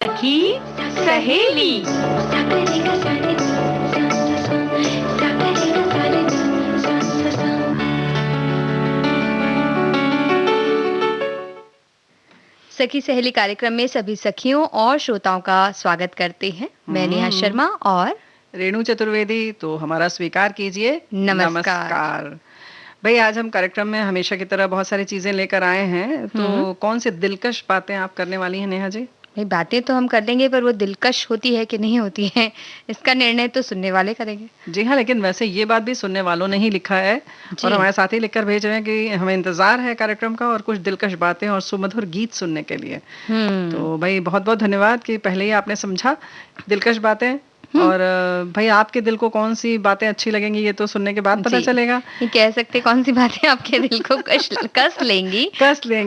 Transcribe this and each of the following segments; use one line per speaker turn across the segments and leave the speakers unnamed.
सखी सहेली। सखी सहेली कार्यक्रम में सभी सखियों और श्रोताओं का स्वागत करते हैं। मैं नेहा शर्मा और
रेणु चतुर्वेदी। तो हमारा स्वीकार कीजिए।
नमस्कार।
भाई, आज हम कार्यक्रम में हमेशा की तरह बहुत सारी चीजें लेकर आए हैं। तो कौन सी दिलकश बातें आप करने वाली हैं नेहा जी?
भाई, बातें तो हम कर लेंगे, पर वो दिलकश होती है कि नहीं होती है, इसका निर्णय तो सुनने वाले करेंगे।
जी हाँ, लेकिन वैसे ये बात भी सुनने वालों ने ही लिखा है और हमारे साथ ही लिखकर भेज रहे हैं कि हमें इंतजार है कार्यक्रम का और कुछ दिलकश बातें और सुमधुर गीत सुनने के लिए। तो भाई, बहुत बहुत धन्यवाद कि पहले ही आपने समझा दिलकश बातें। और भाई, आपके दिल को कौन सी बातें अच्छी लगेंगी ये तो सुनने के बाद पता चलेगा।
ये कह सकते कौन सी बातें आपके दिल को कस लेंगी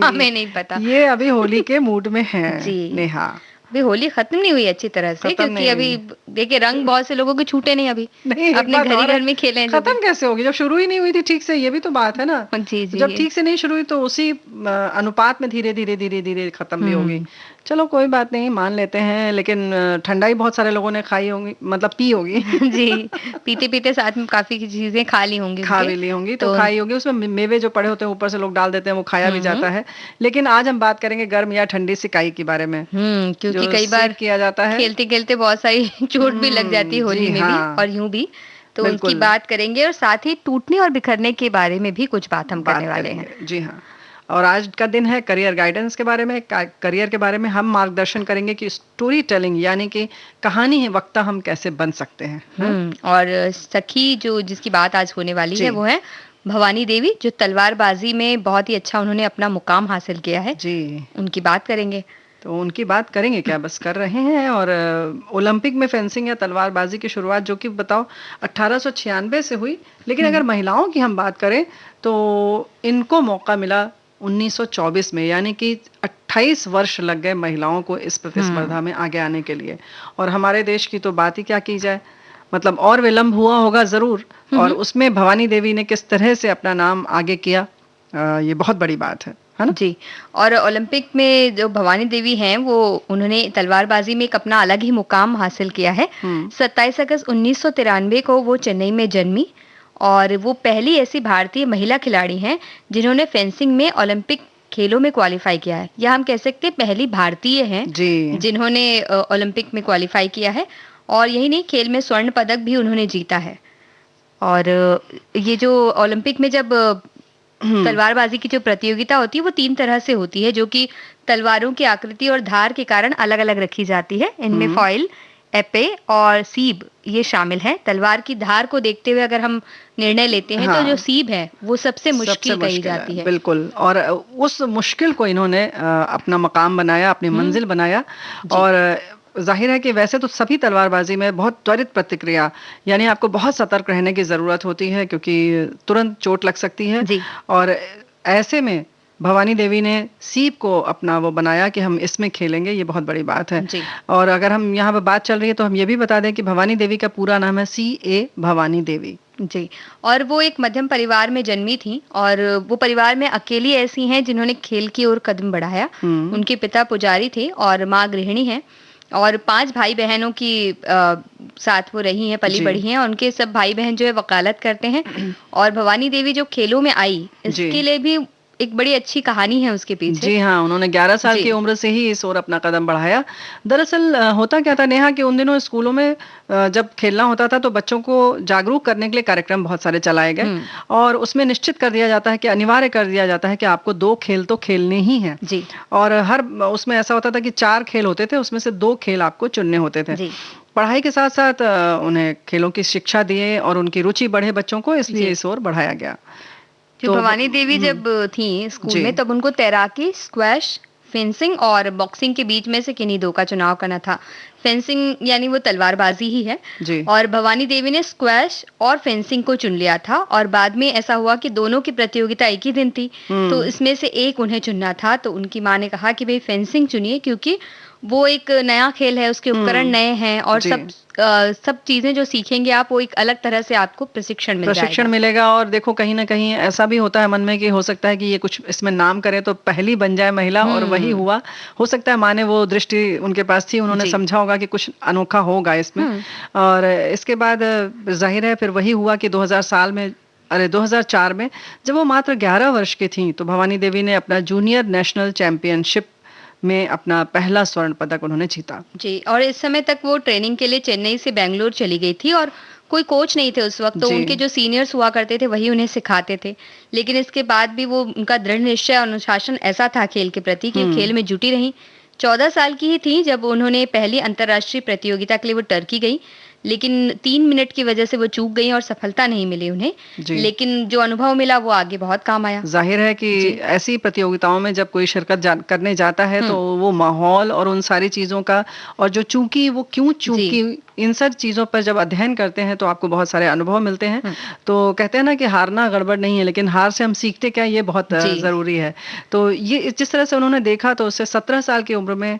हमें नहीं पता।
ये अभी होली के मूड में है नेहा।
अभी होली खत्म नहीं हुई अच्छी तरह से, क्योंकि अभी देखिए रंग बहुत से लोगों के छूटे नहीं अभी। नहीं, अपने घर में खेले।
खत्म कैसे होगी जब शुरू ही नहीं हुई थी ठीक से? ये भी तो बात है ना।
जी,
जब ठीक से नहीं शुरू हुई तो उसी अनुपात में धीरे धीरे धीरे धीरे खत्म भी होगी। चलो कोई बात नहीं, मान लेते हैं। लेकिन ठंडाई बहुत सारे लोगों ने खाई होंगी, मतलब पी होगी।
जी, पीते पीते साथ में काफी चीजें खा ली होंगी,
तो खाई होगी। उसमें मेवे जो पड़े होते हैं ऊपर से लोग डाल देते हैं, वो खाया भी जाता है। लेकिन आज हम बात करेंगे गर्म या ठंडी सिकाई के बारे में,
क्योंकि कई बार
किया जाता है,
खेलते खेलते बहुत सारी चोट भी लग जाती है होली में भी और यूं भी। तो उनकी बात करेंगे और साथ ही टूटने और बिखरने के बारे में भी कुछ बात हम करने वाले हैं।
जी हाँ। और आज का दिन है करियर गाइडेंस के बारे में। करियर के बारे में हम मार्गदर्शन करेंगे कि स्टोरी टेलिंग यानी कि कहानी है वक्ता हम कैसे बन सकते हैं।
और सखी जो जिसकी बात आज होने वाली है वो है भवानी देवी, जो तलवारबाजी में बहुत ही अच्छा उन्होंने अपना मुकाम हासिल किया है।
जी, उनकी
बात करेंगे।
तो उनकी बात करेंगे क्या, बस कर रहे हैं। और ओलंपिक में फेंसिंग या तलवारबाजी की शुरुआत जो कि बताओ 1896 से हुई। लेकिन अगर महिलाओं की हम बात करें तो इनको मौका मिला 1924 में, यानी कि 28 वर्ष लग गए महिलाओं को इस प्रतिस्पर्धा में आगे आने के लिए। और हमारे देश की तो बात ही क्या की जाए, मतलब और विलंब हुआ होगा जरूर। और उसमें भवानी देवी ने किस तरह से अपना नाम आगे किया, ये बहुत बड़ी बात है ना?
जी। और ओलंपिक में जो भवानी देवी हैं वो उन्होंने तलवारबाजी में एक अपना अलग ही मुकाम हासिल किया है। 27 अगस्त 1993 को वो चेन्नई में जन्मी और वो पहली ऐसी भारतीय महिला खिलाड़ी हैं जिन्होंने फेंसिंग में ओलंपिक खेलों में क्वालिफाई किया है, या हम कह सकते हैं पहली भारतीय हैं जिन्होंने ओलंपिक में क्वालिफाई किया है। और यही नहीं, खेल में स्वर्ण पदक भी उन्होंने जीता है। और ये जो ओलंपिक में जब तलवारबाजी की जो प्रतियोगिता होती है वो 3 तरह से होती है, जो कि तलवारों की आकृति और धार के कारण अलग अलग रखी जाती है। इनमें फॉइल, एपे और सीब ये शामिल है। तलवार की धार को देखते हुए अगर हम निर्णय लेते हैं तो जो सीब है वो सबसे मुश्किल कही जाती है।
बिल्कुल। और उस मुश्किल को इन्होंने अपना मकाम बनाया, अपनी मंजिल बनाया। और जाहिर है कि वैसे तो सभी तलवारबाजी में बहुत त्वरित प्रतिक्रिया, यानी आपको बहुत सतर्क रहने की जरूरत होती है क्योंकि तुरंत चोट लग सकती है। और ऐसे में भवानी देवी ने सीप को अपना वो बनाया कि हम इसमें खेलेंगे, ये बहुत बड़ी बात है। और अगर हम यहाँ पर बात चल रही है तो हम ये भी बता दें कि भवानी देवी का पूरा नाम है C.A. भवानी देवी।
जी। और वो एक मध्यम परिवार में जन्मी थी और वो परिवार में अकेली ऐसी हैं जिन्होंने खेल की ओर कदम बढ़ाया। उनके पिता पुजारी थे और माँ गृहिणी हैं और 5 भाई बहनों की साथ वो रही हैं, पली बढ़ी हैं। उनके सब भाई बहन जो है वकालत करते हैं। और भवानी देवी जो खेलों में आई इसके लिए भी एक बड़ी अच्छी कहानी है उसके पीछे।
जी हाँ, उन्होंने 11 साल की उम्र से ही इस ओर अपना कदम बढ़ाया। दरअसल होता क्या था नेहा कि उन दिनों स्कूलों में जब खेलना होता था तो बच्चों को जागरूक करने के लिए कार्यक्रम बहुत सारे चलाए गए और उसमें निश्चित कर दिया जाता है कि अनिवार्य कर दिया जाता है कि आपको 2 खेल तो खेलने ही हैं। और हर उसमें ऐसा होता था कि 4 खेल होते थे, उसमें से 2 खेल आपको चुनने होते थे। पढ़ाई के साथ साथ उन्हें खेलों की शिक्षा दिए और उनकी रुचि बढ़े बच्चों को, इसलिए इस ओर बढ़ाया गया।
तो भवानी देवी जब थी स्कूल में तब उनको तैराकी, स्क्वैश, फेंसिंग और बॉक्सिंग के बीच में से किन्हीं 2 का चुनाव करना था। फेंसिंग यानी वो तलवारबाजी ही है। और भवानी देवी ने स्क्वैश और फेंसिंग को चुन लिया था और बाद में ऐसा हुआ कि दोनों की प्रतियोगिता एक ही दिन थी, तो इसमें से एक उन्हें चुनना था। तो उनकी माँ ने कहा कि भाई फेंसिंग चुनिए, क्योंकि वो एक नया खेल है, उसके उपकरण नए हैं और
जी।
सब चीजें जो सीखेंगे आप, वो एक अलग तरह से आपको प्रशिक्षण मिल
प्रशिक्षण
जाएगा।
मिलेगा। और देखो कहीं न कहीं ऐसा भी होता है मन में कि हो सकता है कि ये कुछ इसमें नाम करें तो पहली बन जाए महिला, और वही
हम्म।
हुआ। हो सकता है माँ ने वो दृष्टि उनके पास थी, उन्होंने
जी।
समझा होगा कि कुछ अनोखा होगा इसमें।
हम्म।
और इसके बाद ज़ाहिर है फिर वही हुआ कि 2004 में जब वो मात्र 11 वर्ष की थीं, तो भवानी देवी ने अपना जूनियर नेशनल चैंपियनशिप में अपना पहला स्वर्ण पदक उन्होंने जीता।
जी, और इस समय तक वो ट्रेनिंग के लिए चेन्नई से बैंगलोर चली गई थी और कोई कोच नहीं थे उस वक़्त, तो
जी।
उनके जो सीनियर्स हुआ करते थे वही उन्हें सिखाते थे। लेकिन इसके बाद भी वो उनका दृढ़ निश्चय और अनुशासन ऐसा था खेल के प्रति कि
हुँ।
खेल में जुटी रहीं। 14 साल की ही थीं जब उन्होंने पहली अंतर्राष्ट्रीय प्रतियोगिता के लिए वो टर्की गईं, लेकिन 3 मिनट की वजह से वो चूक गईं और सफलता नहीं मिली उन्हें।
जी।
लेकिन जो अनुभव मिला वो आगे बहुत काम आया।
ज़ाहिर है कि
जी।
ऐसी प्रतियोगिताओं में जब कोई शिरकत करने जाता है तो
हुँ।
वो माहौल और उन सारी चीज़ों का, और जो चूकी वो क्यों चूकी,
जी।
इन सब चीज़ों पर जब अध्ययन करते हैं तो आपको बहुत सारे अनुभव मिलते हैं।
हुँ।
तो कहते हैं ना कि हारना गड़बड़ नहीं है, लेकिन हार से हम सीखते क्या, ये बहुत
जी।
ज़रूरी है। तो ये जिस तरह से उन्होंने देखा, तो उससे 17 साल की उम्र में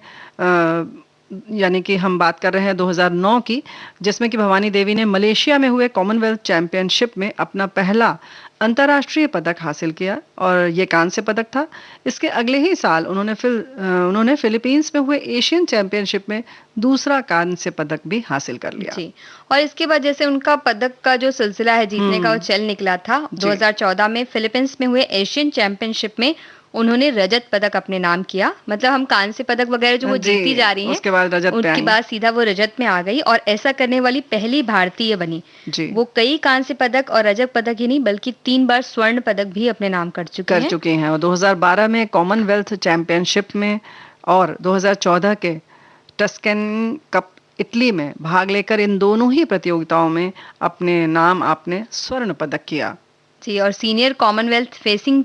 यानी कि हम बात कर रहे हैं 2009 की, जिसमें कि भवानी देवी ने मलेशिया में हुए कॉमनवेल्थ चैंपियनशिप में अपना पहला अंतर्राष्ट्रीय पदक हासिल किया, और ये कांस्य पदक था। इसके अगले ही साल उन्होंने फिलीपींस में हुए एशियन चैंपियनशिप में दूसरा कांस्य पदक भी हासिल कर लिया।
जी, और इसके बाद जैसे उनका पदक का जो सिलसिला है जीतने का, वो चल निकला था।
जी।
2014 में फिलीपींस में हुए एशियन चैंपियनशिप में उन्होंने रजत पदक अपने नाम किया। मतलब हम कांस्य पदक वगैरह जो वो
जी,
जीतती जा रही हैं,
उसके बाद रजत पे
उनके
आई।
बाद सीधा वो रजत में आ गई और ऐसा करने वाली पहली भारतीय बनी।
जी।
वो कई कांस्य पदक और रजत पदक ही नहीं बल्कि 3 बार स्वर्ण पदक भी अपने नाम कर चुकी
कर
हैं।
चुकी हैं, और 2012 में कॉमनवेल्थ चैंपियनशिप में और 2014 के टस्केन कप इटली में भाग लेकर इन दोनों ही प्रतियोगिताओं में अपने नाम आपने स्वर्ण पदक किया।
जी, और सीनियर कॉमनवेल्थ फेंसिंग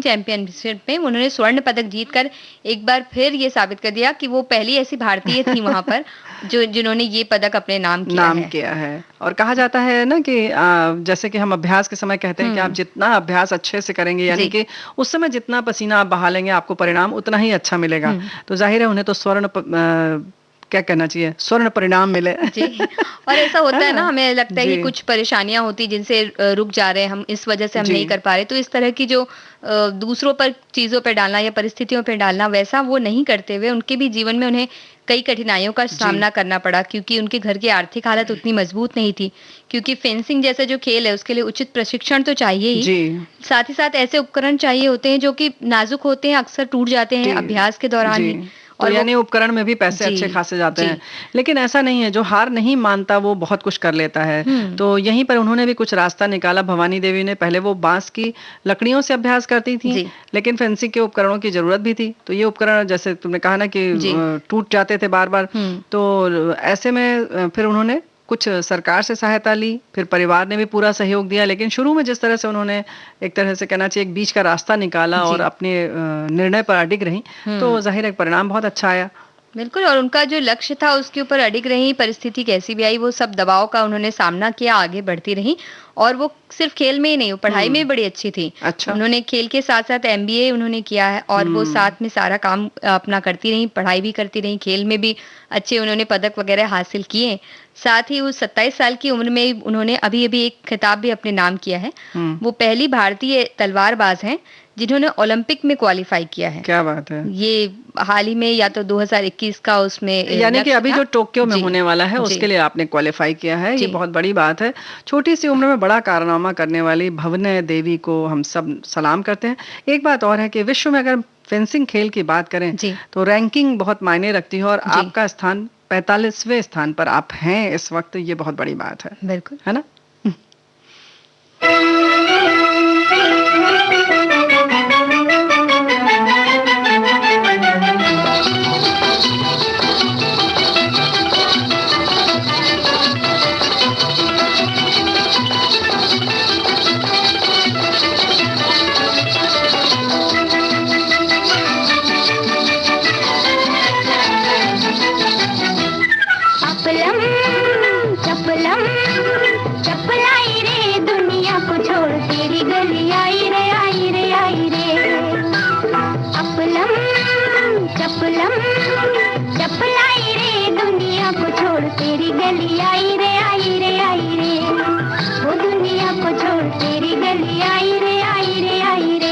चैंपियनशिप में उन्होंने स्वर्ण पदक जीतकर एक बार फिर ये साबित कर दिया कि वो पहली ऐसी भारतीय थी वहां पर जो जिन्होंने ये पदक अपने नाम
किया है। और कहा जाता है ना कि जैसे कि हम अभ्यास के समय कहते हैं कि आप जितना अभ्यास अच्छे से करेंगे, यानी कि उस समय जितना पसीना आप बहा लेंगे, आपको परिणाम उतना ही अच्छा मिलेगा। तो जाहिर है उन्हें तो क्या कहना चाहिए, स्वर्ण परिणाम मिले।
जी, और ऐसा होता है ना, हमें लगता है कि
जी।
कुछ परेशानियां होती जिनसे रुक जा रहे हैं हम, इस वजह से हम
जी।
नहीं कर पा रहे। तो इस तरह की जो दूसरों पर चीजों पर डालना या परिस्थितियों पर डालना, वैसा वो नहीं करते हुए उनके भी जीवन में उन्हें कई कठिनाइयों का सामना करना पड़ा, क्योंकि उनके घर की आर्थिक हालत उतनी मजबूत नहीं थी। क्योंकि फेंसिंग जैसा जो खेल है उसके लिए उचित प्रशिक्षण तो चाहिए ही,
जी।
साथ ही साथ ऐसे उपकरण चाहिए होते हैं जो कि नाजुक होते हैं, अक्सर टूट जाते हैं अभ्यास के दौरान ही।
तो
और
यानी उपकरण में भी पैसे अच्छे खासे जाते हैं। लेकिन ऐसा नहीं है, जो हार नहीं मानता वो बहुत कुछ कर लेता है। तो यहीं पर उन्होंने भी कुछ रास्ता निकाला। भवानी देवी ने पहले वो बांस की लकड़ियों से अभ्यास करती थी, लेकिन फेंसिंग के उपकरणों की जरूरत भी थी। तो ये उपकरण जैसे तुमने कहा ना कि टूट जाते थे बार बार, तो ऐसे में फिर उन्होंने कुछ सरकार से सहायता ली, फिर परिवार ने भी पूरा सहयोग दिया। लेकिन शुरू में जिस तरह से उन्होंने एक तरह से कहना चाहिए एक बीच का रास्ता निकाला और अपने निर्णय पर अडिग रही, तो जाहिर है परिणाम बहुत अच्छा आया।
बिल्कुल, और उनका जो लक्ष्य था उसके ऊपर अडिग रही, परिस्थिति कैसी भी आई वो सब दबाव का उन्होंने सामना किया, आगे बढ़ती रही। और वो सिर्फ खेल में ही नहीं, वो पढ़ाई में भी बड़ी अच्छी थी।
अच्छा।
उन्होंने खेल के साथ साथ MBA उन्होंने किया है, और वो साथ में सारा काम अपना करती रही, पढ़ाई भी करती रही, खेल में भी अच्छे उन्होंने पदक वगैरह हासिल किए। साथ ही वो 27 साल की उम्र में उन्होंने अभी अभी एक खिताब भी अपने नाम किया है। वो पहली भारतीय तलवारबाज हैं जिन्होंने ओलंपिक में क्वालिफाई किया है।
क्या बात है।
ये हाल ही में, या तो 2021 का उसमें,
यानी कि अभी जो टोक्यो में होने वाला है उसके लिए आपने क्वालिफाई किया है। ये बहुत बड़ी बात है। छोटी सी उम्र में बड़ा कारनामा करने वाली भवनी देवी को हम सब सलाम करते हैं। एक बात और है कि विश्व में अगर फेंसिंग खेल की बात करें तो रैंकिंग बहुत मायने रखती है, और आपका स्थान 45वें स्थान पर आप हैं इस वक्त। ये बहुत बड़ी बात है।
बिल्कुल,
है ना।
चपलम चपलम तेरी गली आई रे आई रे आई रे, वो दुनिया को छोड़ तेरी गली आई रे आई रे आई रे।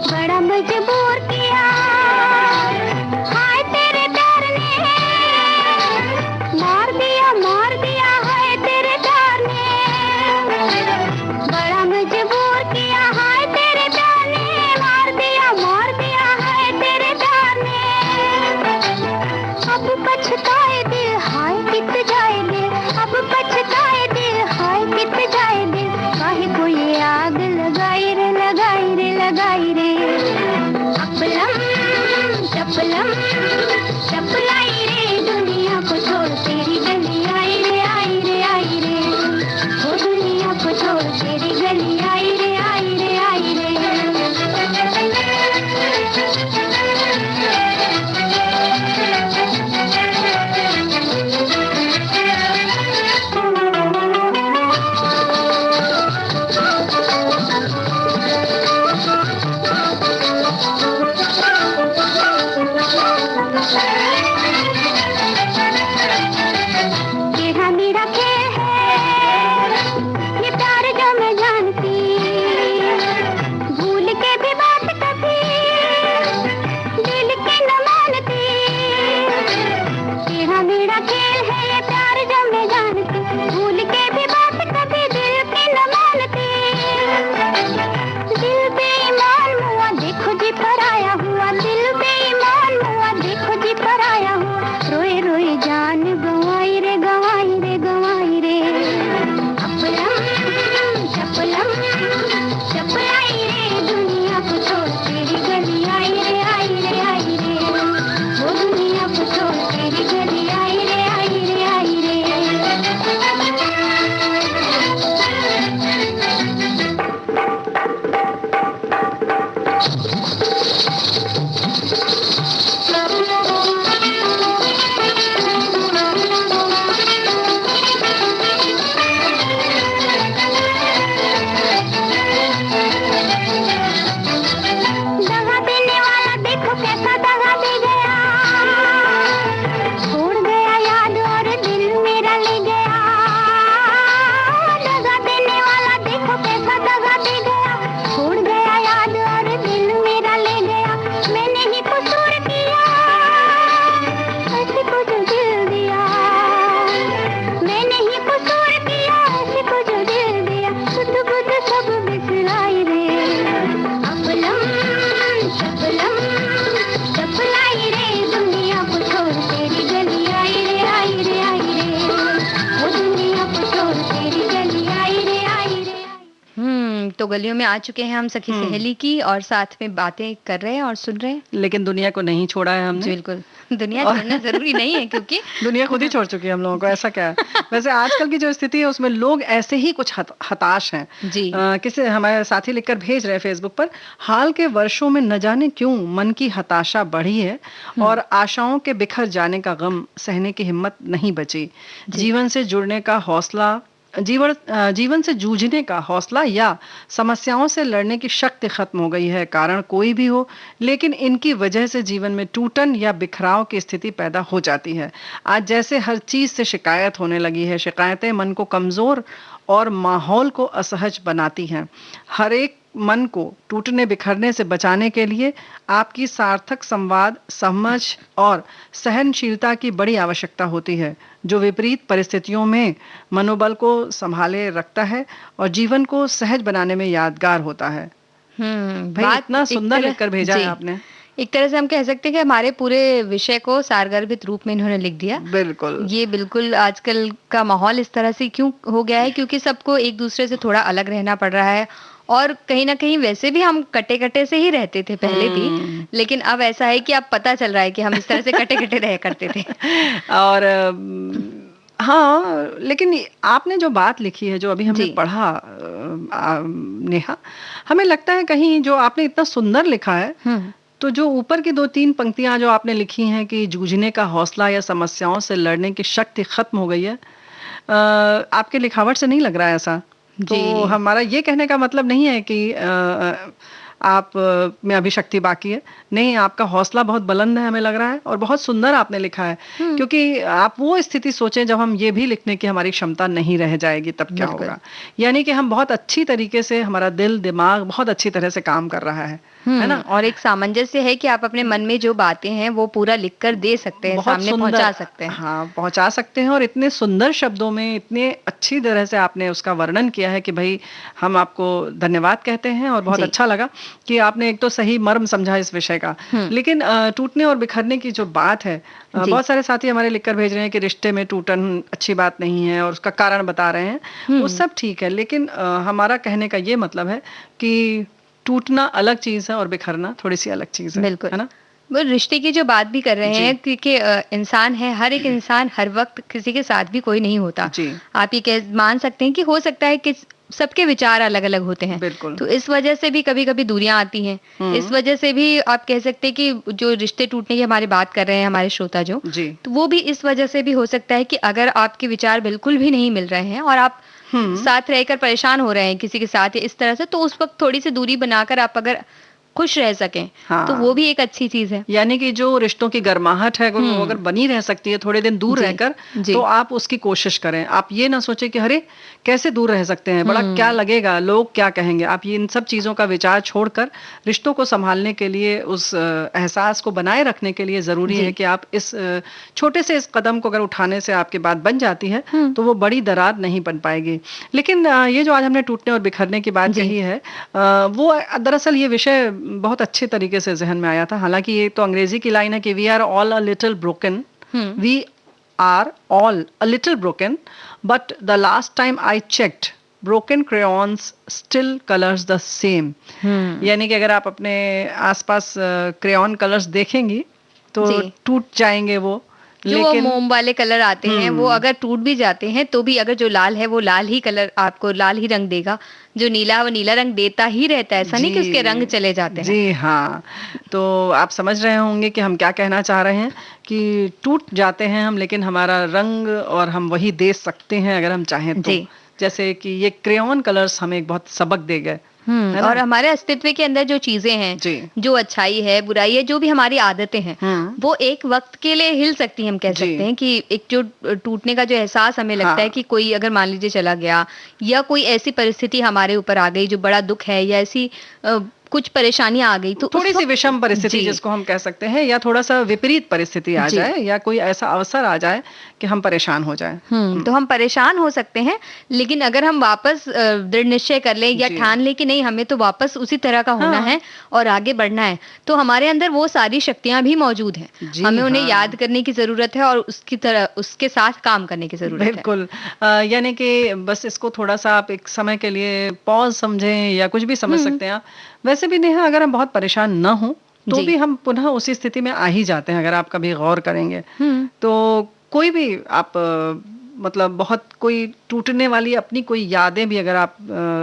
बड़ा मजबूर किया हाय तेरे प्यार ने, मार दिया है तेरे प्यार ने। बड़ा मजबूर किया हाय तेरे प्यार ने, मार दिया है तेरे प्यार ने। अब पछताए दिल हाय कित जाए दिल, अब पछताए दिल हाय कित जाए दिल, काहे को ये आग लगाई रे लगाई रे लगाई रे। अपलम चपलम चपलाई रे, दुनिया को छोड़ तेरी गली आई रे आई रे आई रे, वो दुनिया को छोड़ तेरी गली आई रे आई रे आई रे।
तो गलियों में आ चुके हैं हम सखी सहेली की, और साथ में बातें कर रहे हैं और सुन रहे हैं।
लेकिन दुनिया को नहीं छोड़ा है हमने।
बिल्कुल, दुनिया छोड़ना जरूरी नहीं है, क्योंकि
दुनिया खुद ही छोड़ चुकी है हम लोगों को, ऐसा क्या है। वैसे आजकल की जो स्थिति है उसमें लोग ऐसे ही कुछ हताश हैं
जी।
किसी हमारे साथी लिखकर भेज रहे हैं फेसबुक पर, हाल के वर्षों में न जाने क्यों मन की हताशा बढ़ी है और आशाओं के बिखर जाने का गम सहने की हिम्मत नहीं बची। जीवन से जुड़ने का हौसला, जीवन से जूझने का हौसला या समस्याओं से लड़ने की शक्ति खत्म हो गई है। कारण कोई भी हो, लेकिन इनकी वजह से जीवन में टूटन या बिखराव की स्थिति पैदा हो जाती है। आज जैसे हर चीज से शिकायत होने लगी है। शिकायतें मन को कमजोर और माहौल को असहज बनाती हैं। हर एक मन को टूटने बिखरने से बचाने के लिए आपकी सार्थक संवाद, समझ और सहनशीलता की बड़ी आवश्यकता होती है, जो विपरीत परिस्थितियों में मनोबल को संभाले रखता है और जीवन को सहज बनाने में यादगार होता है। भाई इतना सुंदर लिखकर भेजा है आपने।
एक तरह से हम कह सकते हैं कि हमारे पूरे विषय को सारगर्भित रूप में इन्होंने लिख दिया।
बिल्कुल,
ये बिल्कुल आजकल का माहौल इस तरह से क्यों हो गया है, क्योंकि सबको एक दूसरे से थोड़ा अलग रहना पड़ रहा है, और कहीं ना कहीं वैसे भी हम कटे कटे से ही रहते थे पहले भी, लेकिन अब ऐसा है कि अब पता चल रहा है कि हम इस तरह से कटे कटे रह करते थे।
और हाँ, लेकिन आपने जो बात लिखी है, जो अभी हमने
जी।
पढ़ा नेहा, हमें लगता है कहीं जो आपने इतना सुंदर लिखा है,
हम्म।
तो जो ऊपर की 2-3 पंक्तियाँ जो आपने लिखी हैं कि जूझने का हौसला या समस्याओं से लड़ने की शक्ति खत्म हो गई है, आपके लिखावट से नहीं लग रहा है ऐसा।
जी।
तो हमारा ये कहने का मतलब नहीं है कि आप में अभी शक्ति बाकी है। नहीं, आपका हौसला बहुत बुलंद है हमें लग रहा है, और बहुत सुंदर आपने लिखा है।
हम्म।
क्योंकि आप वो स्थिति सोचें जब हम ये भी लिखने की हमारी क्षमता नहीं रह जाएगी, तब क्या
बिल्कुल।
होगा? यानी कि हम बहुत अच्छी तरीके से, हमारा दिल, दिमाग बहुत अच्छी तरह से काम कर रहा है ना?
और एक सामंजस्य है कि आप अपने मन में जो बातें हैं वो पूरा लिख कर दे सकते हैं,
बहुत
सामने
सुंदर,
पहुंचा सकते हैं।
हाँ, पहुंचा सकते हैं, और इतने सुंदर शब्दों में इतने अच्छी तरह से आपने उसका वर्णन किया है कि भाई हम आपको धन्यवाद कहते हैं, और बहुत
जी।
अच्छा लगा कि आपने एक तो सही मर्म समझा इस विषय का। लेकिन टूटने और बिखरने की जो बात है,
जी।
बहुत सारे साथी हमारे लिखकर भेज रहे हैं कि रिश्ते में टूटन अच्छी बात नहीं है, और उसका कारण बता रहे हैं। वो सब ठीक है, लेकिन हमारा कहने का ये मतलब है कि टूटना अलग चीज है और बिखरना थोड़ी सी अलग चीज है
बिल्कुल।
ना?
वो रिश्ते की जो बात भी कर रहे
जी।
हैं, क्योंकि इंसान है, हर एक इंसान हर वक्त किसी के साथ भी कोई नहीं होता।
जी।
आप ये कह मान सकते हैं कि हो सकता है कि सबके विचार अलग-अलग होते हैं।
बिल्कुल।
तो इस वजह से भी कभी-कभी दूरियां आती हैं। इस वजह से भी आप कह सकते हैं कि जो रिश्ते टूटने की हमारी बात कर रहे हैं हमारे श्रोता जो,
जी।
तो वो भी इस वजह से भी हो सकता है कि अगर आपके विचार बिल्कुल भी नहीं मिल रहे हैं और आप साथ रहकर परेशान हो रहे हैं किसी के साथ या इस तरह से, तो उस वक्त थोड़ी सी दूरी बनाकर आप अगर खुश रह सकें, तो वो भी एक अच्छी चीज है।
यानी कि जो रिश्तों की गर्माहट है, वो अगर बनी रह सकती है थोड़े दिन दूर
जी।
रहकर,
जी।
तो आप उसकी कोशिश करें। आप ये ना सोचें कि अरे कैसे दूर रह सकते हैं, बड़ा क्या लगेगा, लोग क्या कहेंगे। आप ये इन सब चीजों का विचार छोड़कर रिश्तों को संभालने के लिए, उस एहसास को बनाए रखने के लिए जरूरी
जी।
है कि आप इस छोटे से इस कदम को अगर उठाने से आपकी बात बन जाती है, तो वो बड़ी दरार नहीं बन पाएगी। लेकिन ये जो आज हमने टूटने और बिखरने की बात
जी।
कही है, वो दरअसल ये विषय बहुत अच्छे तरीके से जहन में आया था। हालांकि ये तो अंग्रेजी की लाइन है कि we are all a little broken, we are all a little broken, but the last time I checked broken crayons still colors the same। यानी कि अगर आप अपने आसपास क्रेयॉन कलर्स देखेंगी तो
जी।
टूट जाएंगे वो,
जो वो मोम वाले कलर आते हैं, वो अगर टूट भी जाते हैं तो भी, अगर जो लाल है वो लाल ही कलर आपको लाल ही रंग देगा, जो नीला वो नीला रंग देता ही रहता है। ऐसा नहीं कि उसके रंग चले जाते हैं।
जी हाँ, तो आप समझ रहे होंगे कि हम क्या कहना चाह रहे हैं, कि टूट जाते हैं हम, लेकिन हमारा रंग और हम वही दे सकते हैं अगर हम चाहें तो।
जी।
जैसे कि ये क्रेयॉन कलर्स हमें एक बहुत सबक दे गए, है ना?
और हमारे अस्तित्व के अंदर जो चीजें हैं,
जी।
जो अच्छाई है, बुराई है, जो भी हमारी आदतें हैं, वो एक वक्त के लिए हिल सकती हैं। हम कह सकते हैं कि एक जो टूटने का जो एहसास हमें लगता है कि कोई अगर मान लीजिए चला गया, या कोई ऐसी परिस्थिति हमारे ऊपर आ गई जो बड़ा दुख है, या ऐसी कुछ परेशानियां आ गई, तो
थोड़ी सी विषम परिस्थिति जिसको हम कह सकते हैं, या थोड़ा सा विपरीत परिस्थिति आ जाए, या कोई ऐसा अवसर आ जाए कि हम परेशान हो जाएं,
तो हम परेशान हो सकते हैं। लेकिन अगर हम वापस दृढ़ निश्चय कर लें या ठान लें कि नहीं, हमें तो वापस उसी तरह का होना है और आगे बढ़ना है, तो हमारे अंदर वो सारी शक्तियां भी मौजूद हैं। हमें उन्हें याद करने की जरूरत है और उसके साथ काम करने की जरूरत है।
बिल्कुल। यानी कि बस इसको थोड़ा सा आप एक समय के लिए पॉज समझें, या कुछ भी समझ सकते हैं आप। वैसे भी नेहा, अगर हम बहुत परेशान न हो तो भी हम पुनः उसी स्थिति में आ ही जाते हैं, अगर आप कभी गौर करेंगे तो। कोई भी आप मतलब बहुत कोई टूटने वाली अपनी कोई यादें भी अगर आप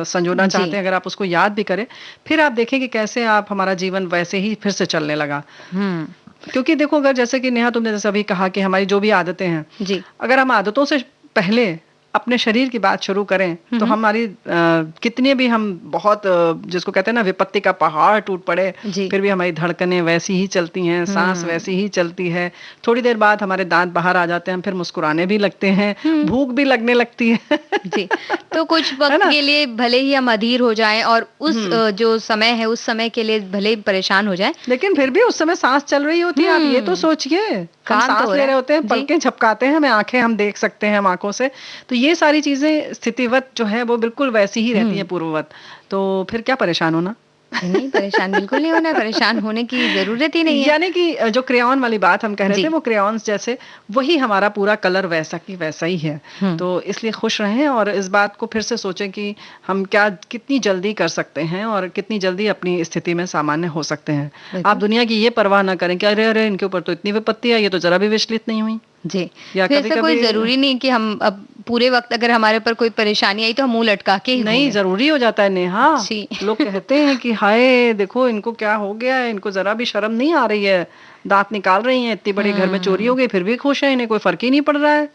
संजोना चाहते हैं, अगर आप उसको याद भी करें, फिर आप देखें कि कैसे आप हमारा जीवन वैसे ही फिर से चलने लगा। क्योंकि देखो, अगर जैसे कि नेहा तुमने जैसे अभी कहा कि हमारी जो भी आदतें हैं जी, अगर हम आदतों से पहले अपने शरीर की बात शुरू करें तो हमारी कितने भी हम बहुत जिसको कहते हैं ना विपत्ति का पहाड़ टूट पड़े, फिर भी हमारी धड़कनें वैसी ही चलती हैं, सांस वैसी ही चलती है। थोड़ी देर बाद हमारे दांत बाहर आ जाते हैं, हम फिर मुस्कुराने भी लगते हैं, भूख भी लगने लगती है
जी। तो कुछ वक्त के लिए भले ही हम अधीर हो जाएं और उस जो समय है उस समय के लिए भले ही परेशान हो जाएं,
लेकिन फिर भी उस समय सांस चल रही होती है। आप ये तो सोचिए, हम सांस ले रहे होते हैं, पलकें झपकाते हैं, हमें आंखें हम देख सकते हैं हम आंखों से, तो ये सारी चीजें स्थितिवत जो है वो बिल्कुल वैसी ही रहती है, पूर्ववत। तो फिर क्या परेशान होना,
नहीं, परेशान बिल्कुल नहीं होना है, परेशान होने की ज़रूरत ही नहीं है।
यानी कि जो क्रेयॉन वाली बात हम कह रहे
जी।
थे, वो क्रेयॉन्स जैसे वही हमारा पूरा कलर वैसा की वैसा ही है।
हुँ।
तो इसलिए खुश रहें और इस बात को फिर से सोचें कि हम क्या कितनी जल्दी कर सकते हैं और कितनी जल्दी अपनी स्थिति में सामान्य हो सकते हैं। आप
बिल्कुल।
दुनिया की ये परवाह ना करें कि अरे, अरे! इनके ऊपर तो इतनी विपत्ति आई, ये तो ज़रा भी विचलित नहीं हुई।
जी।
या
तो ऐसा कोई
कभी-कभी
ज़रूरी नहीं कि हम अब पूरे वक़्त अगर हमारे ऊपर कोई परेशानी आई तो हम मुँह लटका के ही
नहीं,
घूमें।
ज़रूरी हो जाता है नेहा।
जी।
लोग कहते हैं कि हाय! देखो इनको क्या हो गया है, इनको ज़रा भी शर्म नहीं आ रही है, दाँत निकाल रही हैं, इतनी बड़ी घर में चोरी हो
हुँ।
गई, फिर भी खुश हैं, इन्हें कोई फ़र्क ही नहीं पड़ रहा है।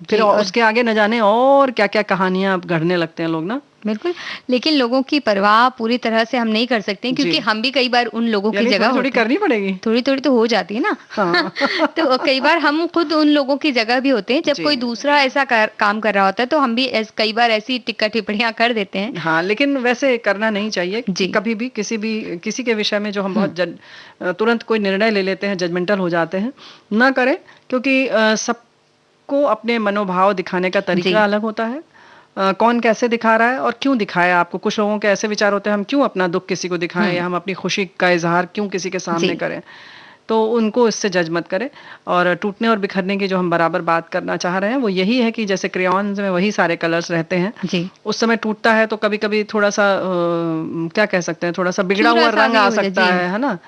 फिर
जी, और
उसके आगे न जाने और क्या-क्या कहानियाँ गढ़ने लगते हैं लोग ना।
बिल्कुल, लेकिन लोगों की परवाह पूरी तरह से हम नहीं कर सकते क्योंकि
जी,
हम भी कई बार उन लोगों की
यानी
जगह
थोड़ी-थोड़ी
होते हैं।
करनी पड़ेगी।
थोड़ी-थोड़ी तो हो जाती है ना।
हाँ।
तो कई बार हम खुद उन लोगों की जगह भी होते हैं, जब
जी।
कोई दूसरा ऐसा काम कर रहा होता है तो हम भी कई बार ऐसी टिक्का-टिप्पणियाँ कर देते हैं।
हाँ, लेकिन वैसे करना नहीं चाहिए कि
जी।
कभी भी किसी के विषय में जो हम
हुँ।
बहुत तुरंत कोई निर्णय ले लेते हैं, जजमेंटल हो जाते हैं, ना करें क्योंकि सबको अपने मनोभाव दिखाने का
जी।
तरीका अलग होता है। कौन कैसे दिखा रहा है और क्यों दिखाए आपको। कुछ लोगों के ऐसे विचार होते हैं, हम क्यों अपना दुःख किसी को दिखाएँ या
हुँ।
हम अपनी खुशी का इज़हार क्यों किसी के सामने
जी।
करें। तो उनको इससे जज मत करें और टूटने और बिखरने की जो हम बराबर बात करना चाह रहे हैं, वो यही है कि जैसे क्रेयॉन्स में वही सारे कलर्स रहते हैं।
जी।
उस समय टूटता है तो कभी-कभी थोड़ा-सा क्या कह सकते हैं, थोड़ा-सा बिगड़ा हुआ
चूरा-सा
रंग
भी
आ
हो जाए
सकता
जी,
है ना?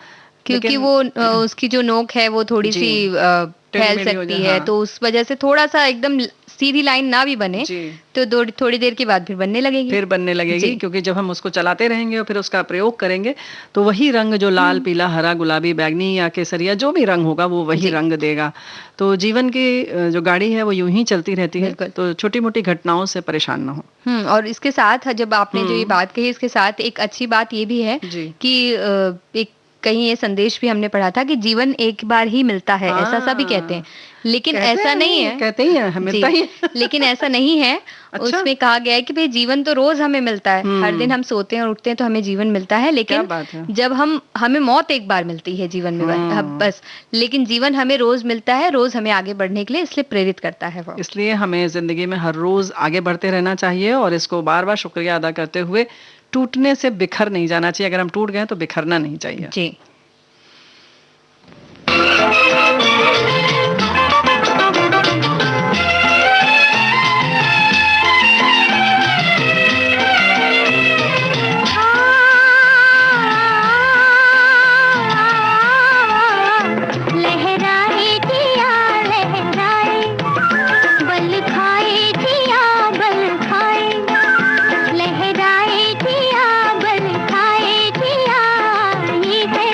क्योंकि
लेकिन
वो उसकी जो नोक है वो
जी,
थोड़ी-सी फैल
टेढ़ी-मेढ़ी हो जाए
सकती है,
हाँ,
तो उस वजह से थोड़ा-सा एकदम सीधी लाइन ना भी बने,
जी।
तो दो थोड़ी देर के बाद फिर बनने लगेगी।
फिर बनने लगेगी
जी।
क्योंकि जब हम उसको चलाते रहेंगे और फिर उसका प्रयोग करेंगे, तो वही रंग जो लाल,
हुँ।
पीला, हरा, गुलाबी, बैंगनी या केसरिया जो भी रंग होगा वो वही
जी,
रंग देगा। तो जीवन की जो गाड़ी है वो यूँ ही चलती रहती है,
बिल्कुल।
तो छोटी-मोटी घटनाओं से परेशान ना हों।
और इसके साथ जब आपने जो ये
हुँ,
बात कही इसके साथ एक अच्छी बात ये भी है
जी।
कि एक कहीं ये संदेश भी हमने पढ़ा था कि जीवन एक बार ही मिलता है, ऐसा सभी कहते हैं।
हाँ,
लेकिन
कहते
ऐसा
हैं
नहीं
नहीं,
है।
कहते ही हैं, मिलता
जी,
ही है।
लेकिन ऐसा नहीं है।
अच्छा,
उसमें कहा गया है कि भई जीवन तो रोज़ हमें मिलता है। हर दिन
हुँ,
हम सोते हैं और उठते हैं तो हमें जीवन मिलता है,
क्या
लेकिन
बात है।
जब हमें मौत एक बार मिलती है जीवन में
हुँ।
बस। लेकिन जीवन हमें रोज़ मिलता है, रोज़ हमें आगे बढ़ने के लिए इसलिए प्रेरित करता है वो।
इसलिए हमें ज़िंदगी में हर रोज़ आगे बढ़ते रहना चाहिए और इसको बार-बार शुक्रिया अदा करते हुए टूटने से बिखर नहीं जाना चाहिए। अगर हम टूट गए तो बिखरना नहीं चाहिए।
जी।
लहराए जिया लहराए, बल खाए जिया बल खाए, लहराए जिया बल खाए जिया, ये है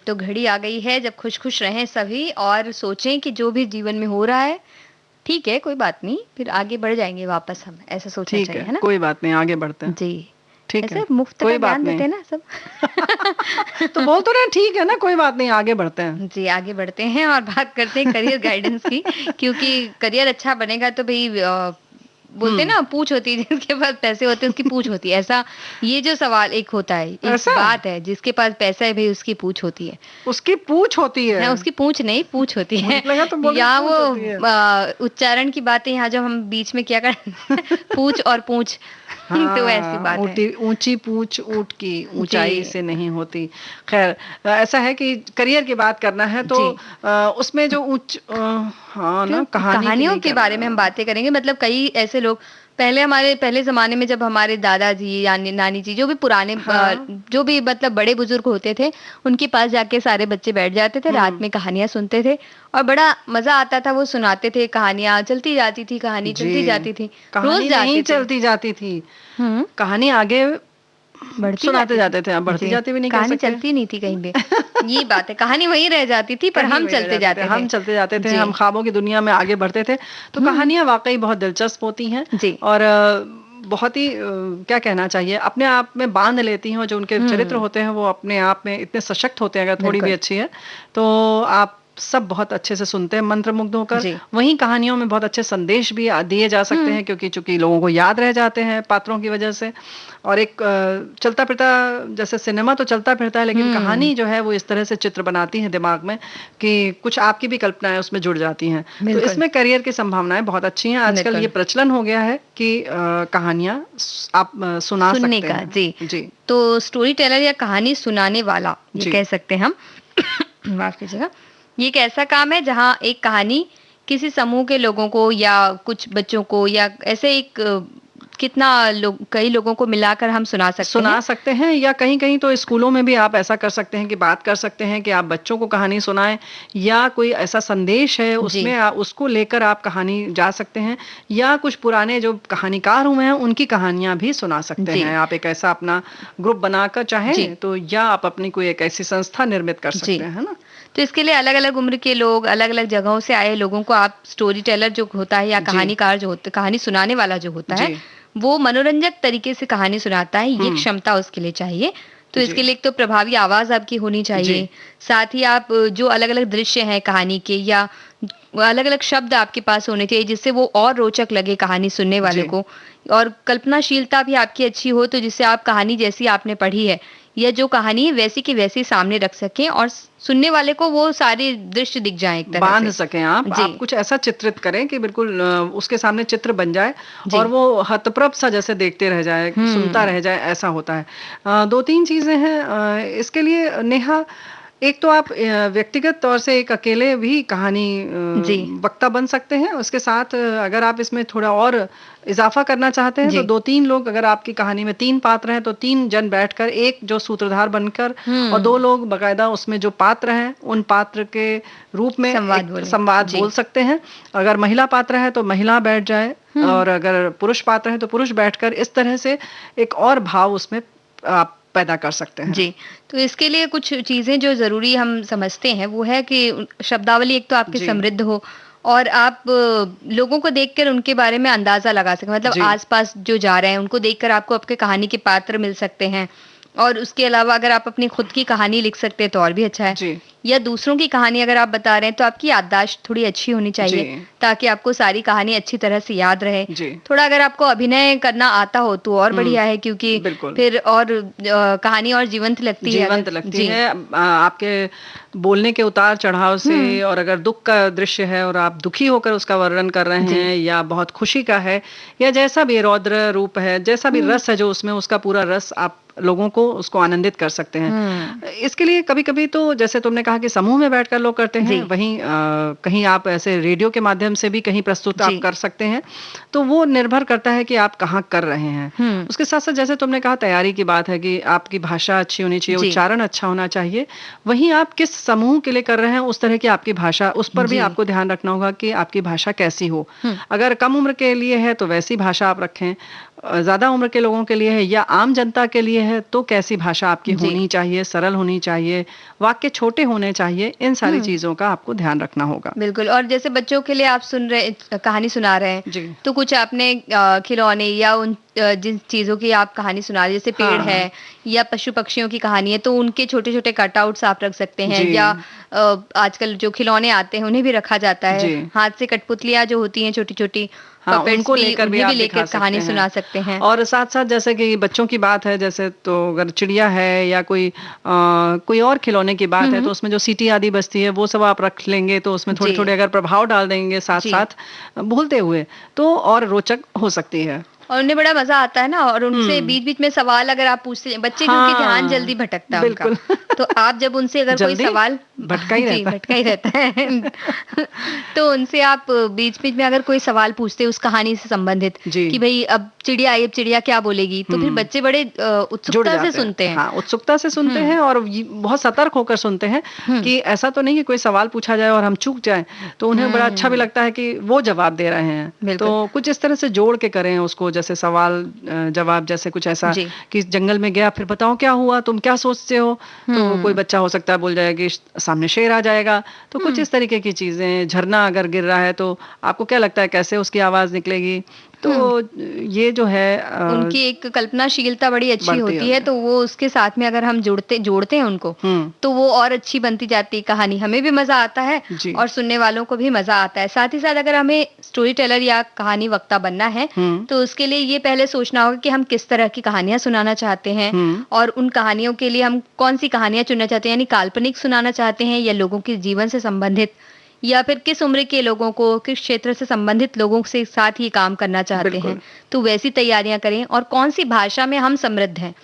तो घड़ी आ गई है जब खुश-खुश रहें सभी और सोचें कि जो भी जीवन में हो रहा है, ठीक है, कोई बात नहीं, फिर आगे बढ़ जाएँगे वापस हम, ऐसा सोचना
ठीक
चाहिए,
है,
है ना?
कोई बात नहीं, आगे बढ़ते हैं।
जी।
ठीक
ऐसे
है,
मुफ्त का
कोई बात
ज्ञान
नहीं।
देते हैं ना सब।
तो बोल तो रहे हैं, ठीक है ना, कोई बात नहीं, आगे बढ़ते हैं।
जी, आगे बढ़ते हैं और बात करते हैं करियर गाइडेंस की क्योंकि करियर अच्छा बनेगा तो भई बोलते हैं
हुँ,
ना पूँछ होती है जिसके पास पैसे होते हैं उसकी पूँछ होती है। ऐसा ये जो सवाल एक होता है, एक
ऐसा?
बात है जिसके पास पैसा है भई उसकी पूँछ होती है।
उसकी पूँछ होती है।
है उसकी पूँछ नहीं पूँछ होती है।
मुझे लगा तुम बोल रही
या वो
पूँछ होती है।
उच्चारण की बातें यहाँ जब हम बीच में किया कर पूँछ और पूँछ तो ऐसी
हाँ,
बात है।
ऊँची पूँछ ऊँट की ऊँचाई
जी,
से नहीं होती। ख़ैर ऐसा है कि करियर की बात करना है तो
जी।
उसमें जो हाँ
तो
ना, कहानी के
कहानियों
लिए
के बारे में हम बातें करेंगे मतलब कई ऐसे लोग पहले ज़माने में जब हमारे दादाजी या नानी जी जो भी पुराने
हाँ,
जो भी मतलब बड़े बुजुर्ग होते थे, उनके पास जाके सारे बच्चे बैठ जाते थे, रात
हुँ,
में कहानियाँ सुनते थे और बड़ा मज़ा आता था, वो सुनाते थे कहानियाँ, चलती जाती थी कहानी, चलती
जी।
जाती थी, रोज़
कहानी नहीं
जाते थे।
चलती जाती थी,
हुँ,
कहानी आगे
बढ़ती
सुनाते
जाती थी।
जाते थे, अब बढ़ती
जी,
जाती भी नहीं कह
कहानी
सकते।
चलती नहीं थी कहीं पे। ये बात है, कहानी वहीं रह जाती थी पर
कहीं
हम
वहीं रह
चलते
जाते थे,
जाते थे।
हम चलते जाते थे,
जी।
हम ख्वाबों की दुनिया में आगे बढ़ते थे। तो
हुँ,
कहानियाँ वाक़ई बहुत दिलचस्प होती हैं
जी।
और बहुत ही क्या कहना चाहिए, अपने आप में बाँध लेती हैं और जो उनके चरित्र
हुँ,
होते हैं, वो अपने आप में इतने सशक्त होते हैं, अगर थोड़ी भी
बिल्कुल।
अच्छी है, तो आप सब बहुत अच्छे से सुनते हैं मंत्रमुग्ध होकर।
जी।
वहीं कहानियों में बहुत अच्छे संदेश भी दिए जा सकते
हुँ,
हैं क्योंकि चूँकि लोगों को याद रह जाते हैं पात्रों की वजह से और एक चलता-फिरता जैसे सिनेमा तो चलता-फिरता है, लेकिन
हुँ,
कहानी जो है वो इस तरह से चित्र बनाती है दिमाग में कि कुछ आपकी भी कल्पनाएँ उसमें जुड़ जाती हैं। तो
बिल्कुल,
इसमें करियर की संभावनाएँ बहुत अच्छी हैं। आजकल ये
बिल्कुल।
प्रचलन हो गया है कि कहानियाँ आप सुना
सुनने
सकते
का,
हैं।
जी।
जी,
तो स्टोरी टेलर या कहानी सुनाने वाला, ये
जी।
कह सकते हैं हम। माफ़ कीजिएगा। ये एक ऐसा काम है जहाँ एक कहानी किसी समूह के लोगों को या कुछ बच्चों को या ऐसे एक कितना लोग कई लोगों को मिलाकर हम सुना सकते हैं।
सुना सकते हैं या कहीं-कहीं तो स्कूलों में भी आप ऐसा कर सकते हैं कि बात कर सकते हैं कि आप बच्चों को कहानी सुनाएँ या कोई ऐसा संदेश है
जी,
उसमें उसको लेकर आप कहानी जा सकते हैं या कुछ पुराने जो कहानीकार हुए हैं उनकी कहानियाँ भी सुना सकते
जी,
हैं। आप एक ऐसा अपना ग्रुप बनाकर
जी,
चाहें तो या आप अपनी कोई एक ऐसी संस्था निर्मित कर
जी।
सकते हैं, है ना?
तो इसके लिए अलग-अलग उम्र के लोग, अलग-अलग जगहों से आए लोगों को आप स्टोरी टेलर जो होता है या
जी,
कहानीकार जो होता है, कहानी सुनाने वाला जो होता
जी।
है, वो मनोरंजक तरीके से कहानी सुनाता है, ये
हुँ,
क्षमता उसके लिए चाहिए। तो
जी,
इसके लिए एक तो प्रभावी आवाज़ आपकी होनी
जी,
चाहिए, साथ ही आप जो अलग-अलग दृश्य हैं कहानी के या अलग-अलग शब्द आपके पास होने चाहिए जिससे वो और रोचक लगे कहानी सुनने वाले
जी।
को और कल्पनाशीलता भी आपकी अच्छी हो तो जिससे आप कहानी जैसी आपने पढ़ी है या जो कहानी है वैसी की वैसी सामने रख सकें और सुनने वाले को वो सारे दृश्य दिख जाएँ एक तरह
बाँध
से।
सकें आप।
जी,
आप कुछ ऐसा चित्रित करें कि बिल्कुल उसके सामने चित्र बन जाए और
जी।
वो हतप्रभ सा जैसे देखते रह जाए, सुनता
हुँ,
रह जाए, ऐसा होता है। 2-3 चीज़ें हैं इसके लिए नेहा एक तो आप व्यक्तिगत तौर से एक अकेले भी कहानी
जी,
वक्ता बन सकते हैं। उसके साथ अगर आप इसमें थोड़ा और इज़ाफ़ा करना चाहते हैं तो
जी।
2-3 लोग अगर आपकी कहानी में 3 पात्र हैं तो 3 जन बैठकर एक जो सूत्रधार बनकर और 2
हुँ,
लोग बाकायदा उसमें जो पात्र हैं, उन पात्र के रूप में
संवाद
एक
बोलें।
संवाद
जी।
बोल सकते हैं। अगर महिला पात्र है तो महिला बैठ जाए
हुँ।
और अगर पुरुष पात्र है तो पुरुष बैठकर इस तरह से एक और भाव उसमें आप पैदा कर सकते हैं।
जी, तो इसके लिए कुछ चीज़ें जो ज़रूरी हम समझते हैं वो है कि शब्दावली एक तो आपकी
जी,
समृद्ध हो और आप लोगों को देखकर उनके बारे में अंदाज़ा लगा सकें। मतलब
जी,
आस-पास जो जा रहे हैं उनको देखकर आपको आपके कहानी के पात्र मिल सकते हैं और उसके अलावा अगर आप अपनी खुद की कहानी लिख सकते हैं तो और भी अच्छा है।
जी,
या दूसरों की कहानी अगर आप बता रहे हैं तो आपकी याददाश्त थोड़ी अच्छी होनी
जी,
चाहिए ताकि आपको सारी कहानी अच्छी तरह से याद रहे।
जी।
थोड़ा अगर आपको अभिनय करना आता हो तो और
हुँ,
बढ़िया है क्योंकि
बिल्कुल।
फिर और कहानी और जीवंत लगती है अगर
जीवंत लगती
जी।
है आपके बोलने के उतार-चढ़ाव से
हुँ,
और अगर दुःख का दृश्य है और आप दुखी होकर उसका वर्णन कर रहे
जी।
हैं या बहुत खुशी का है या जैसा भी रौद्र रूप है, जैसा भी
हुँ,
रस है जो उसमें उसका पूरा रस आप लोगों को उसको आनंदित कर सकते हैं।
हुँ,
इसके लिए कभी-कभी तो जैसे तुमने कहा कि समूह में बैठकर लोग करते हैं,
जी,
वहीं कहीं आप ऐसे रेडियो के माध्यम से भी कहीं प्रस्तुत आप
जी।
कर सकते हैं। तो वो निर्भर करता है कि आप कहाँ कर रहे हैं।
हुँ,
उसके साथ-साथ जैसे तुमने कहा तैयारी की बात है कि आपकी भाषा अच्छी होनी चाहिए,
जी,
उच्चारण अच्छा होना चाहिए। वहीं आप किस समूह के लिए कर रहे हैं उस तरह की आपकी भाषा उस पर भी
जी।
आपको ध्यान रखना होगा कि आपकी भाषा कैसी हो।
हुँ,
अगर कम उम्र के लिए है तो वैसी भाषा आप रखें ज्यादा उम्र के लोगों के लिए है या आम जनता के लिए है, तो कैसी भाषा आपकी होनी चाहिए, सरल होनी चाहिए, वाक्य छोटे होने चाहिए, इन सारी चीजों का आपको ध्यान रखना होगा।
बिल्कुल। और जैसे बच्चों के लिए आप कहानी सुना रहे हैं, तो कुछ आपने खिलौने या उन जिन चीजों की आप कहानी सुना रहे, जैसे पेड़ है या पशु पक्षियों की कहानी है, तो उनके छोटे छोटे कटआउट्स आप रख सकते हैं। या आजकल जो खिलौने आते हैं उन्हें भी रखा जाता है, हाथ से कठपुतलियां जो होती हैं छोटी छोटी,
उनको लेकर भी आप लेकर
कहानी सुना सकते हैं।
और साथ साथ जैसे कि बच्चों की बात है, जैसे तो अगर चिड़िया है या कोई और खिलौने की बात है, तो उसमें जो सीटी आदि बजती है वो सब आप रख लेंगे, तो उसमें थोड़े थोड़े अगर प्रभाव डाल देंगे साथ साथ बोलते हुए, तो और रोचक हो सकती है
और उन्हें बड़ा मजा आता है ना। और उनसे बीच बीच में सवाल अगर आप पूछते हैं, बच्चे क्योंकि ध्यान जल्दी भटकता है उनका, तो आप जब उनसे अगर कोई सवाल
भटका ही
रहता है तो उनसे आप बीच बीच में अगर कोई सवाल पूछते हैं उस कहानी से संबंधित कि भाई अब चिड़िया आई, अब चिड़िया क्या बोलेगी, तो फिर बच्चे बड़े उत्सुकता से सुनते हैं।
उत्सुकता से सुनते हैं और बहुत सतर्क होकर सुनते हैं कि ऐसा तो नहीं कि कोई सवाल पूछा जाए और हम चूक जाए, तो उन्हें बड़ा अच्छा भी लगता है कि वो जवाब दे रहे हैं। तो कुछ इस तरह से जोड़ के करें उसको, जैसे सवाल जवाब, जैसे कुछ ऐसा कि जंगल में गया, फिर बताओ क्या हुआ, तुम क्या सोचते हो, तो कोई बच्चा हो सकता है बोल जाएगा कि सामने शेर आ जाएगा। तो कुछ इस तरीके की चीजें, झरना अगर गिर रहा है तो आपको क्या लगता है कैसे उसकी आवाज निकलेगी, तो ये जो है
उनकी एक कल्पनाशीलता बड़ी अच्छी होती है, तो वो उसके साथ में अगर हम जोड़ते हैं उनको, तो वो और अच्छी बनती जाती है कहानी। हमें भी मजा आता है और सुनने वालों को भी मजा आता है। साथ ही साथ अगर हमें स्टोरी टेलर या कहानी वक्ता बनना है, तो उसके लिए ये पहले सोचना होगा कि हम किस तरह की कहानियां सुनाना चाहते हैं और उन कहानियों के लिए हम कौन सी कहानियां चुनना चाहते हैं, यानी काल्पनिक सुनाना चाहते हैं या लोगों के जीवन से संबंधित, या फिर किस उम्र के लोगों को, किस क्षेत्र से संबंधित लोगों से साथ ही काम करना चाहते हैं। तो वैसी तैयारियां करें और कौन सी भाषा में हम समृद्ध हैं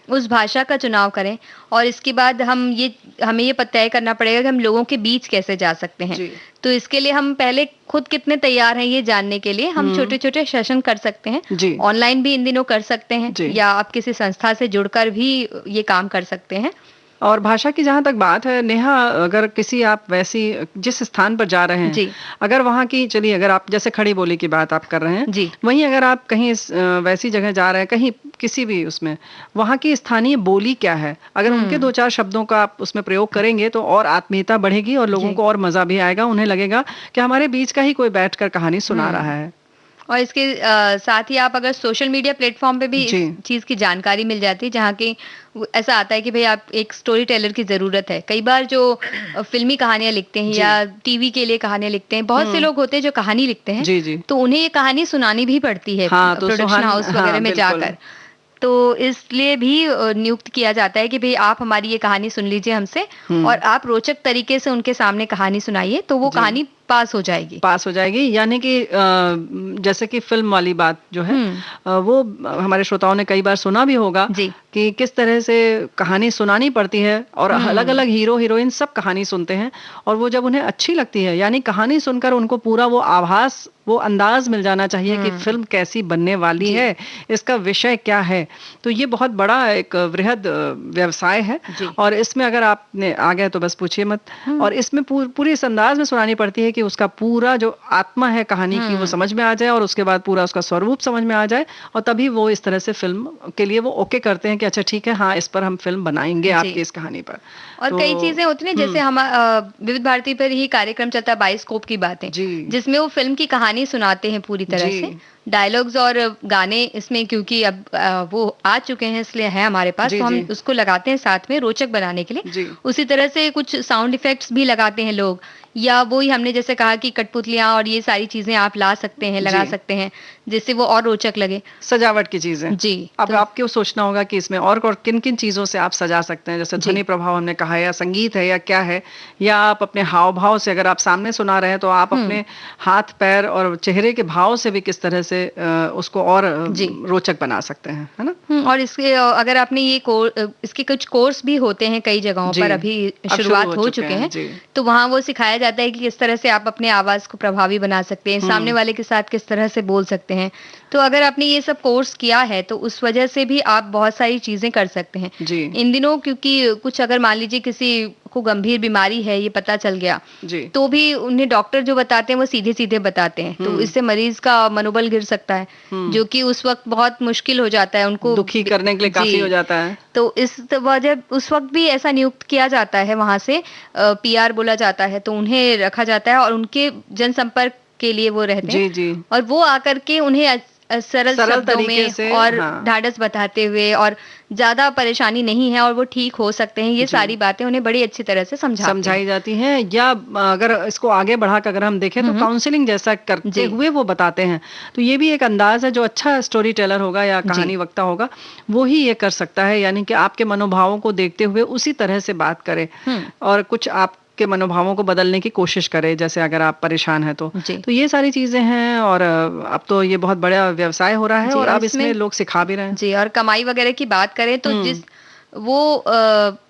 उस भाषा का चुनाव करें। और इसके बाद हमें ये तय करना पड़ेगा कि हम लोगों के बीच कैसे जा सकते हैं। तो इसके लिए हम पहले खुद कितने तैयार हैं ये जानने के लिए हम छोटे छोटे सेशन कर सकते हैं, ऑनलाइन भी इन दिनों कर सकते हैं, या आप किसी संस्था से जुड़कर भी ये काम कर सकते हैं।
और भाषा की जहां तक बात है नेहा, अगर किसी आप वैसी जिस स्थान पर जा रहे हैं, अगर वहां की, चलिए अगर आप जैसे खड़ी बोली की बात आप कर रहे हैं, वहीं अगर आप कहीं वैसी जगह जा रहे हैं, कहीं किसी भी उसमें, वहां की स्थानीय बोली क्या है, अगर उनके दो चार शब्दों का आप उसमें प्रयोग करेंगे तो और आत्मीयता बढ़ेगी और लोगों को और मजा भी आएगा। उन्हें लगेगा कि हमारे बीच का ही कोई बैठकर कहानी सुना रहा है।
और इसके साथ ही आप अगर सोशल मीडिया प्लेटफॉर्म पे भी इस चीज की जानकारी मिल जाती है, जहाँ की ऐसा आता है कि भाई आप एक स्टोरी टेलर की जरूरत है। कई बार जो फिल्मी कहानियां लिखते हैं या टीवी के लिए कहानियां लिखते हैं, बहुत से लोग होते हैं जो कहानी लिखते हैं, तो उन्हें ये कहानी सुनानी भी पड़ती है प्रोडक्शन हाउस वगैरह में जाकर। तो इसलिए भी नियुक्त किया जाता है कि भाई आप हमारी ये कहानी सुन लीजिए हमसे और आप रोचक तरीके से उनके सामने कहानी सुनाइए, तो वो कहानी पास हो जाएगी। यानी कि
जैसे कि फिल्म वाली बात जो है वो हमारे श्रोताओं ने कई बार सुना भी होगा कि किस तरह से कहानी सुनानी पड़ती है, और अलग अलग हीरो हीरोइन सब कहानी सुनते हैं, और वो जब उन्हें अच्छी लगती है, यानी कहानी सुनकर उनको पूरा वो आभास, वो अंदाज मिल जाना चाहिए कि फिल्म कैसी बनने वाली है, इसका विषय क्या है। तो ये बहुत बड़ा एक वृहद व्यवसाय है, और इसमें अगर आपने आ गए तो बस पूछिए मत। और इसमें पूरी इस अंदाज में सुनानी पड़ती है कि उसका पूरा जो आत्मा है कहानी की वो समझ में आ जाए, और उसके बाद पूरा उसका स्वरूप समझ में आ जाए, और तभी वो इस तरह से फिल्म के लिए वो ओके करते हैं कि अच्छा ठीक है, हाँ इस पर हम फिल्म बनाएंगे आपकी इस कहानी पर।
और कई चीजें होती हैं, जैसे हम विविध भारती पर ही कार्यक्रम चलता है बाइस्कोप की बातें, जिसमें वो फिल्म की कहानी सुनाते हैं पूरी तरह से, डायलॉग्स और गाने इसमें, क्योंकि अब वो आ चुके हैं इसलिए है हमारे पास, तो हम उसको लगाते हैं साथ में रोचक बनाने के लिए। उसी तरह से कुछ साउंड इफेक्ट्स भी लगाते हैं लोग, या वो ही हमने जैसे कहा कि कठपुतलियां और ये सारी चीजें आप ला सकते हैं, लगा सकते हैं, जिससे वो और रोचक लगे।
सजावट की चीजें अब आपको सोचना होगा कि इसमें और किन किन चीजों से आप सजा सकते हैं, जैसे ध्वनि प्रभाव हमने कहा, या संगीत है, या क्या है, या आप अपने हाव भाव से, अगर आप सामने सुना रहे हैं तो आप अपने हाथ पैर और चेहरे के भाव से भी किस तरह से उसको और रोचक बना सकते हैं, है ना।
और इसके अगर आपने इसके कुछ कोर्स भी होते हैं कई जगहों पर, अभी शुरुआत हो चुके हैं, तो वहाँ वो सिखाया जाता है कि किस तरह से आप अपने आवाज को प्रभावी बना सकते हैं, सामने वाले के साथ किस तरह से बोल सकते हैं। तो अगर आपने ये सब कोर्स किया है तो उस वजह से भी आप बहुत सारी चीजें कर सकते हैं इन दिनों। क्योंकि कुछ अगर मान लीजिए किसी उनको गंभीर बीमारी है ये पता चल गया,
जी।
तो भी उन्हें डॉक्टर जो बताते हैं वो सीधे-सीधे बताते हैं। तो इससे मरीज का मनोबल गिर सकता है, जो कि उस वक़्त बहुत मुश्किल हो जाता है उनको
दुखी करने के लिए काफ़ी
जी।
हो जाता है।
तो इस वजह उस वक़्त भी ऐसा नियुक्त किया जाता है वहाँ से, पीआर बोला जाता है, तो उन्हें रखा जाता है और उनके जनसंपर्क के लिए वो रहते हैं।
जी, जी।
और वो आकर के उन्हें सरल शब्दों
तरीके
में
से,
और
हाँ।
ढाढ़स बताते हुए और ज़्यादा परेशानी नहीं है और वो ठीक हो सकते हैं, ये
जी।
सारी बातें उन्हें बड़ी अच्छी तरह से
समझाई जाती हैं। या अगर इसको आगे बढ़ाकर अगर हम देखें तो काउंसलिंग जैसा करते
जी।
हुए वो बताते हैं। तो ये भी एक अंदाज है, जो अच्छा स्टोरी टेलर होगा या कहानी वक्ता होगा वो ही ये कर सकता है, यानी कि आपके मनोभावों को देखते हुए उसी तरह से बात करे और कुछ आपके मनोभावों को बदलने की कोशिश करे, जैसे अगर आप परेशान हैं तो ये सारी चीजें हैं। और अब तो ये बहुत बड़ा व्यवसाय हो रहा है और अब इसमें लोग सिखा भी रहे हैं।
जी, और कमाई वगैरह की बात करें तो वो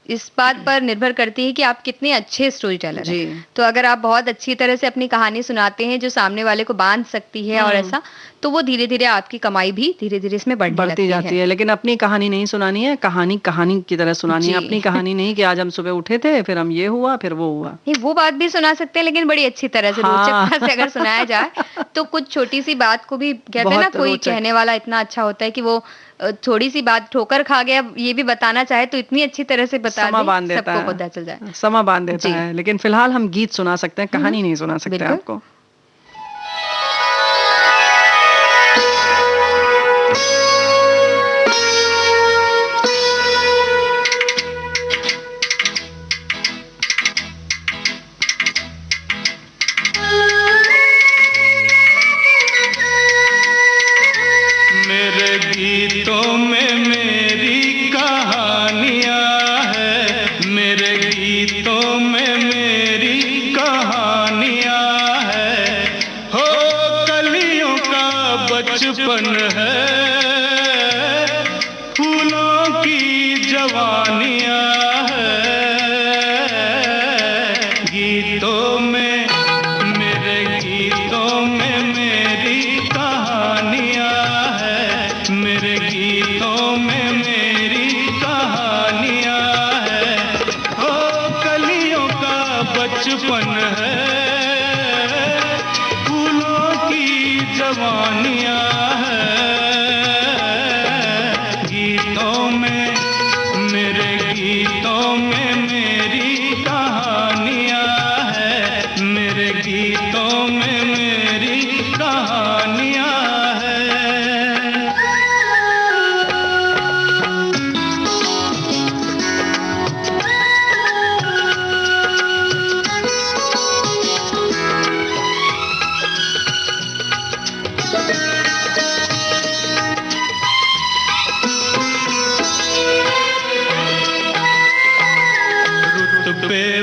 इस बात पर निर्भर करती है कि आप कितने अच्छे स्टोरी टेलर हैं। तो अगर आप बहुत अच्छी तरह से अपनी कहानी सुनाते हैं जो सामने वाले को बांध सकती है और ऐसा, तो वो धीरे-धीरे आपकी कमाई भी धीरे-धीरे इसमें बढ़ती
जाती है। लेकिन अपनी कहानी नहीं सुनानी है, कहानी की तरह सुनानी है। अपनी कहानी नहीं कि आज हम सुबह उठे थे, फिर हम ये हुआ, फिर वो हुआ।
वो बात भी सुना सकते हैं, लेकिन बड़ी अच्छी तरह से रोचकता से अगर सुनाया जाए तो कुछ छोटी सी बात को भी कहते हैं ना, कोई कहने वाला इतना अच्छा होता है कि वो थोड़ी सी बात ठोकर खा गया ये भी बताना चाहे तो इतनी अच्छी तरह से बता दे सबको पता चल जाए,
समा बांध देता है। लेकिन फिलहाल हम गीत सुना सकते हैं, कहानी नहीं सुना सकते आपको।
गीतों में मेरी कहानियाँ है, मेरे गीतों में मेरी कहानियाँ है। हो कलियों का बचपन है, फूलों की जवानियाँ है। गीतों में मेरे गीतों में मेरी कहानियाँ, मेरे गीतों में मेरी कहानियाँ है। ओ कलियों का बचपन है, फूलों की जवानियाँ है। गीतों में मेरे गीतों में मेरी कहानियाँ है, मेरे गीतों में मेरी कहानियाँ है।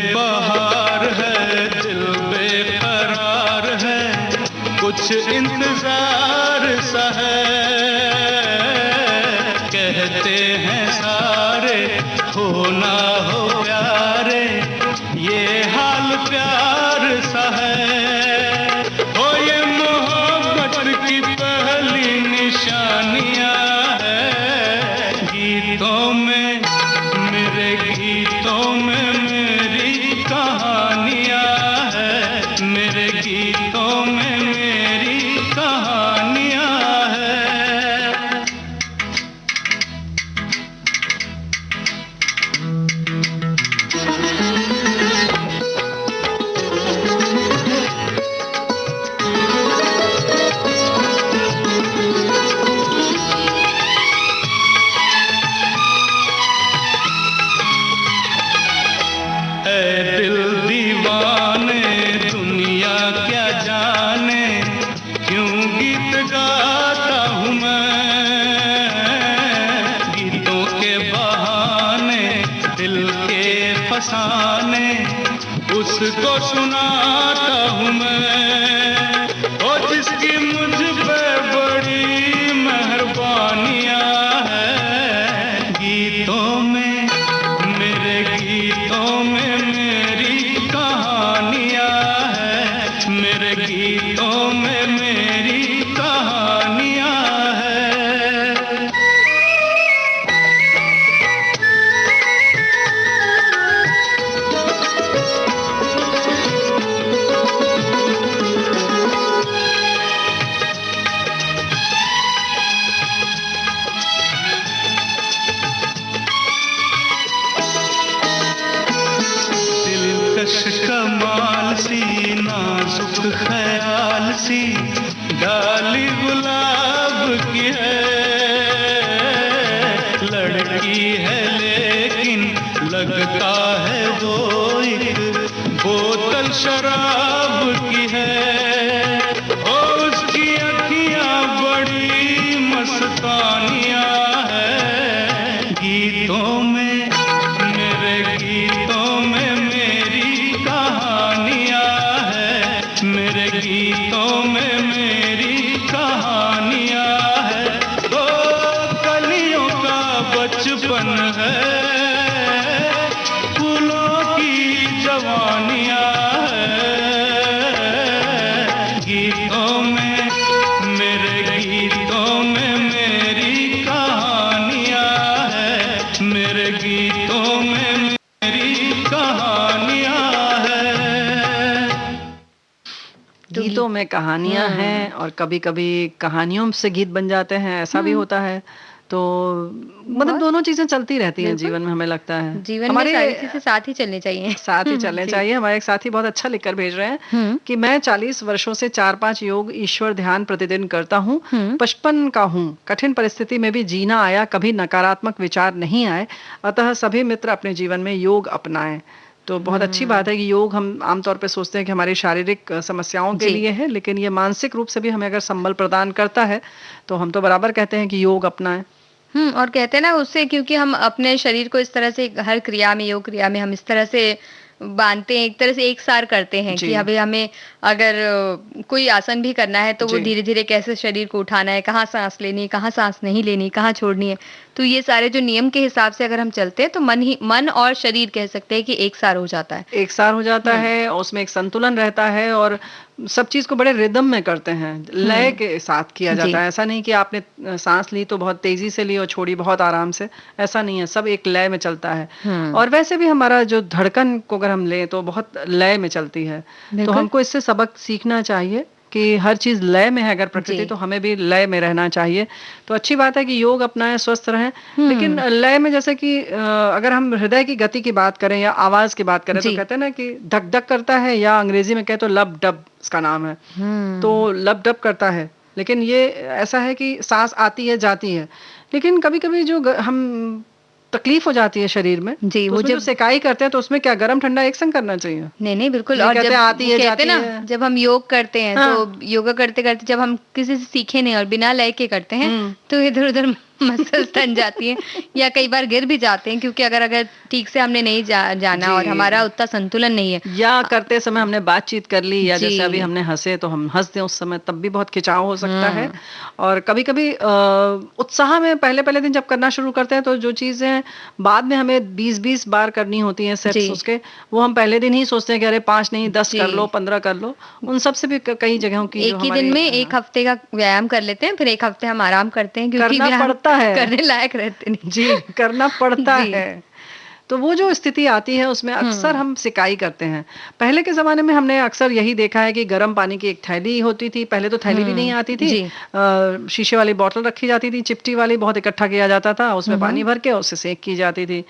बहार है, दिल बेकरार है, कुछ इंतजार सा है। कहते हैं सारे हो ना हो प्यारे, ये हाल प्यार सा है। हो ये मोहब्बत की पहली निशानियाँ है। गीतों में मेरे गीतों में मेरी कहानियाँ है, मेरे गीतों में मेरी कहानियाँ है। दिल दीवाने दुनिया क्या जाने, क्यों गीत गाता हूँ मैं। गीतों के बहाने दिल के फसाने उसको सुनाता हूँ मैं। ओ जिसकी मुझ पे बड़ी मेहरबानियाँ है। गीतों में मेरे गीतों में मेरी कहानियाँ है, मेरे गीतों में मेरी कहानियाँ है। की है, लेकिन लगता है वो एक बोतल शराब की है। ओ उसकी अखियां बड़ी मस्तानियां है, गीतों में, मेरे गीतों में मेरी कहानियां है, मेरे गीतों में मेरी कहानियां है। ओ कलियों का बचपन है, फूलों की जवानियां है, गीतों में, मेरे गीतों में मेरी कहानियां है, मेरे गीतों में मेरी कहानियां है।
गीतों में कहानियां हैं और कभी कभी कहानियों से गीत बन जाते हैं, ऐसा भी होता है। तो मतलब दोनों चीजें चलती रहती हैं जीवन में, हमें लगता है।
जीवन में सारी चीजें साथ ही चलनी चाहिए।
साथ ही चलने चाहिए। हमारे एक साथी बहुत अच्छा लिखकर भेज रहे हैं कि मैं 40 वर्षों से 4-5 योग ईश्वर ध्यान प्रतिदिन करता हूँ। 55 का हूँ, कठिन परिस्थिति में भी जीना आया, कभी नकारात्मक विचार नहीं आए, अतः सभी मित्र अपने जीवन में योग अपनाएं। तो बहुत अच्छी बात है कि योग हम आमतौर पे सोचते हैं कि हमारी शारीरिक समस्याओं के लिए है, लेकिन ये मानसिक रूप से भी हमें अगर संबल प्रदान करता है तो हम तो बराबर कहते हैं कि योग अपनाएं।
और कहते हैं ना उससे, क्योंकि हम अपने शरीर को इस तरह से हर क्रिया में, योग क्रिया में हम इस तरह से बांधते हैं, एक तरह से एक सार करते हैं कि अभी हमें अगर कोई आसन भी करना है तो वो धीरे धीरे कैसे शरीर को उठाना है, कहाँ सांस लेनी, कहाँ सांस नहीं लेनी, कहाँ छोड़नी है। तो ये सारे जो नियम के हिसाब से अगर हम चलते हैं तो मन और शरीर कह सकते हैं कि एक सार हो जाता है,
एक सार हो जाता है, उसमें एक संतुलन रहता है और सब चीज को बड़े रिदम में करते हैं, लय के साथ किया जाता है। ऐसा नहीं कि आपने सांस ली तो बहुत तेजी से ली और छोड़ी बहुत आराम से, ऐसा नहीं है, सब एक लय में चलता है। और वैसे भी हमारा जो धड़कन को अगर हम लें तो बहुत लय में चलती है। तो हमको इससे सबक सीखना चाहिए कि हर चीज लय में है, अगर प्रकृति तो हमें भी लय में रहना चाहिए। तो अच्छी बात है कि योग अपनाएं, स्वस्थ रहें, लेकिन लय में जैसे कि अगर हम हृदय की गति की बात करें या आवाज की बात करें तो कहते हैं ना कि धक धक करता है, या अंग्रेजी में कहे तो लब डब इसका नाम है। तो लब डब करता है, लेकिन ये ऐसा है कि सांस आती है जाती है, लेकिन कभी कभी जो हम तकलीफ हो जाती है शरीर में,
जी,
तो वो जब सेकाई करते हैं तो उसमें क्या गरम ठंडा एक संग करना चाहिए?
नहीं बिल्कुल। और जब
आती है,
कहते ना जब हम योग करते हैं तो योगा करते करते जब हम किसी से सीखे नहीं और बिना लय के करते हैं तो इधर उधर मसल्स तन जाती हैं या कई बार गिर भी जाते हैं, क्योंकि अगर ठीक से हमने नहीं जाना और हमारा उतना संतुलन नहीं है, या
करते समय हमने बातचीत कर ली, या जैसे अभी हमने हंसे तो हम हंस दें उस समय, तब भी बहुत खिंचाव हो सकता है। और कभी कभी उत्साह में पहले दिन जब करना शुरू करते हैं तो जो चीजें बाद में हमें 20 बार करनी होती हैं सेट्स उसके, वो हम पहले दिन ही सोचते हैं कि अरे 5 नहीं 10 कर लो, 15 कर लो। उन सब से भी कई जगहों की
एक ही दिन में एक हफ्ते का व्यायाम कर लेते हैं, फिर एक हफ्ते हम आराम करते हैं, क्योंकि
करना पड़ता है,
करने लायक रहते नहीं।
जी, करना पड़ता है। तो वो जो स्थिति आती है उसमें अक्सर हम सिकाई करते हैं। पहले के जमाने में हमने अक्सर यही देखा है कि गर्म पानी की एक थैली होती थी, पहले तो थैली भी नहीं आती थी, शीशे वाली बोतल रखी जाती थी, चिपटी वाली, बहुत इकट्ठा किया जाता था, उसमें पानी भर के उससे सेक की जाती थी।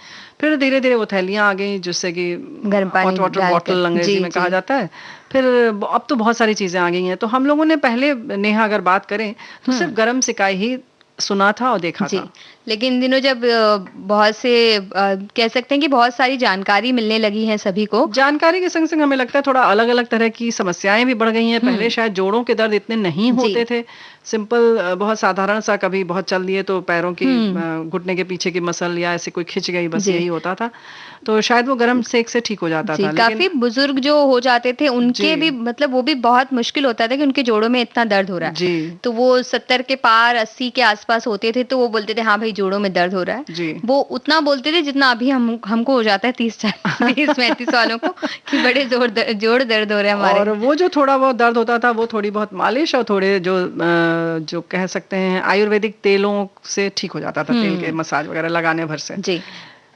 फिर धीरे धीरे वो थैलियां आ गई जिससे कि हॉट वाटर बॉटल अंग्रेजी में कहा जाता है। फिर अब तो बहुत सारी चीजें आ गई हैं। तो हम लोगों ने पहले, नेहा अगर बात करें तो सिर्फ गर्म सिकाई ही सुना था और देखा था।
लेकिन इन दिनों जब बहुत से कह सकते हैं कि बहुत सारी जानकारी मिलने लगी है सभी को,
जानकारी के संग संग हमें लगता है थोड़ा अलग अलग तरह की समस्याएं भी बढ़ गई हैं। पहले शायद जोड़ों के दर्द इतने नहीं होते थे, सिंपल बहुत साधारण सा, कभी बहुत चल दिए तो पैरों की घुटने के पीछे की मसल या ऐसे कोई खिंच गई, बस यही होता था। तो शायद वो गर्म सेक से ठीक हो जाता था।
काफी बुजुर्ग जो हो जाते थे उनके भी मतलब वो भी बहुत मुश्किल होता था कि उनके जोड़ों में इतना दर्द हो रहा है। तो वो 70 के पार 80 के आसपास होते थे तो वो बोलते थे हाँ भाई जोड़ों में दर्द हो रहा है। वो उतना बोलते थे जितना अभी हमको हो जाता है 30-35 वालों को कि बड़े जोड़ दर्द हो रहे हैं हमारे।
और वो जो थोड़ा बहुत दर्द होता था वो थोड़ी बहुत मालिश और थोड़े जो कह सकते हैं आयुर्वेदिक तेलों से ठीक हो जाता था, तेल के मसाज वगैरह लगाने भर से।
जी,